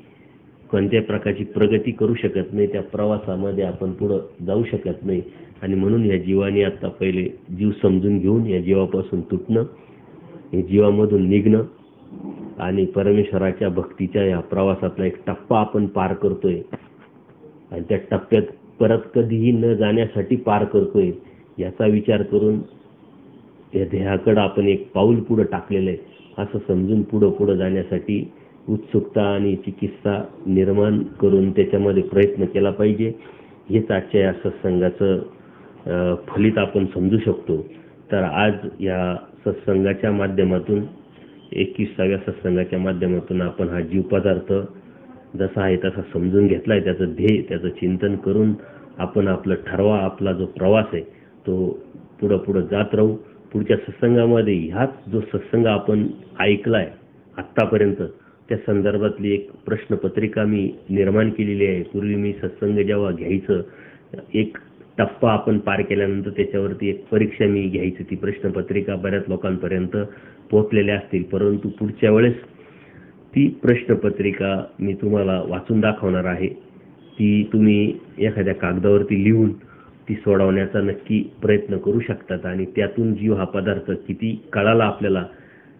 कोणत्या प्रकारची प्रगती करू शकत नाही, त्या प्रवासामध्ये आपण पुढं जाऊ शकत नाही. आणि म्हणून या जीवाने आता पहिले जीव समजून घेऊन या जीवापासून तुटणं, या जीवामधून निघणं आणि परमेश्वराच्या भक्तीच्या या प्रवासातला एक टप्पा आपण पार करतोय आणि त्या टप्प्यात परत कधीही न जाण्यासाठी पार करतोय याचा विचार करून या ध्येयाकडे आपण एक पाऊल पुढे टाकलेलं आहे असं समजून पुढं जाण्यासाठी उत्सुकता आणि चिकित्सा निर्माण करून त्याच्यामध्ये प्रयत्न केला पाहिजे. हेच आजच्या या सत्संगाचं फलित आपण समजू शकतो. तर आज या सत्संगाच्या माध्यमातून 21व्या सत्संगाच्या माध्यमातून आपण हा जीव पदार्थ जसा आहे तसा समजून घेतलाय, त्याचं ध्येय, त्याचं चिंतन करून आपण आपलं ठरवा. आपला जो प्रवास आहे तो पुढं जात राहू. पुढच्या सत्संगामध्ये ह्याच जो सत्संग आपण ऐकलाय आत्तापर्यंत त्या संदर्भातली एक प्रश्नपत्रिका मी निर्माण केलेली आहे. पूर्वी मी सत्संग जेव्हा घ्यायचं, एक टप्पा आपण पार केल्यानंतर त्याच्यावरती एक परीक्षा मी घ्यायची. ती प्रश्नपत्रिका बऱ्याच लोकांपर्यंत पोहोचलेल्या असतील, परंतु पुढच्या वेळेस ती प्रश्नपत्रिका मी तुम्हाला वाचून दाखवणार आहे. ती तुम्ही एखाद्या कागदावरती लिहून ती सोडवण्याचा नक्की प्रयत्न करू शकतात आणि त्यातून जीव हा पदार्थ किती कळाला आपल्याला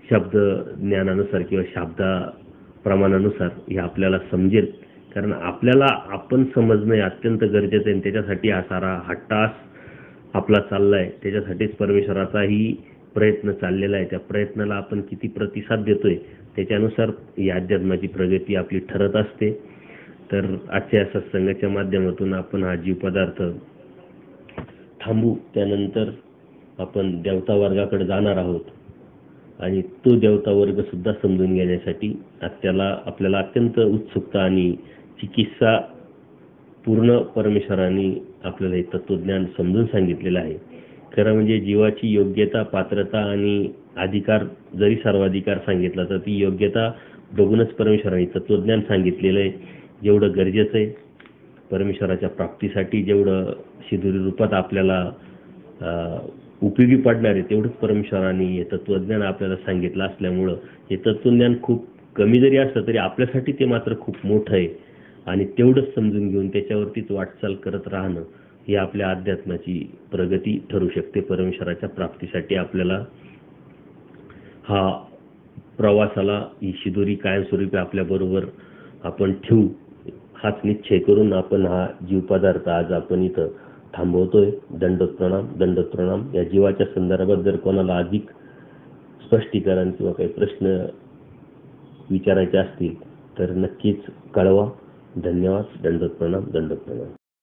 शब्द ज्ञानानुसार किंवा शब्दाप्रमाणानुसार हे आपल्याला समजेल. कारण आपल्याला आपण समजणं अत्यंत गरजेचं आहे आणि त्याच्यासाठी हा सारा हट्टास आपला चाललाय. त्याच्यासाठीच परमेश्वराचाही प्रयत्न चाललेला आहे. त्या प्रयत्नाला आपण किती प्रतिसाद देतोय त्याच्यानुसार या अध्यात्माची प्रगती आपली ठरत असते. तर आजच्या सत्संगाच्या माध्यमातून आपण हा जीव पदार्थ थांबू. त्यानंतर आपण देवता वर्गाकडे जाणार आहोत आणि तो देवता वर्ग सुद्धा समजून घेण्यासाठी आपल्याला अत्यंत उत्सुकता आणि चिकित्सा पूर्ण परमेश्वराने आपल्याला हे तत्वज्ञान समजून सांगितलेलं आहे. खरं म्हणजे जीवाची योग्यता, पात्रता आणि अधिकार जरी सर्वाधिकार सांगितला तर ती योग्यता बघूनच परमेश्वराने तत्वज्ञान सांगितलेलं आहे. जेवढं गरजेचं आहे परमेश्वराच्या प्राप्तीसाठी, जेवढं शिदुरी रूपात आपल्याला उपयोगी पडणार आहे तेवढंच परमेश्वराने हे तत्वज्ञान आपल्याला सांगितलं असल्यामुळं हे तत्वज्ञान खूप कमी जरी असलं तरी आपल्यासाठी ते मात्र खूप मोठं आहे आणि तेवढंच समजून घेऊन त्याच्यावरतीच वाटचाल करत राहणं ही आपल्या अध्यात्माची प्रगती ठरू शकते. परमेश्वराच्या प्राप्तीसाठी आपल्याला हा प्रवासाला ही शिदोरी कायमस्वरूपी आपल्याबरोबर आपण ठेवू हाच निश्चय करून आपण हा जीव पदार्थ आज आपण इथं थांबवतोय. दंडोत प्रणाम. या जीवाच्या संदर्भात जर कोणाला अधिक स्पष्टीकरण किंवा काही प्रश्न विचारायचे असतील तर नक्कीच कळवा. धन्यवाद. दंडवत प्रणाम. दंडवत प्रणाम.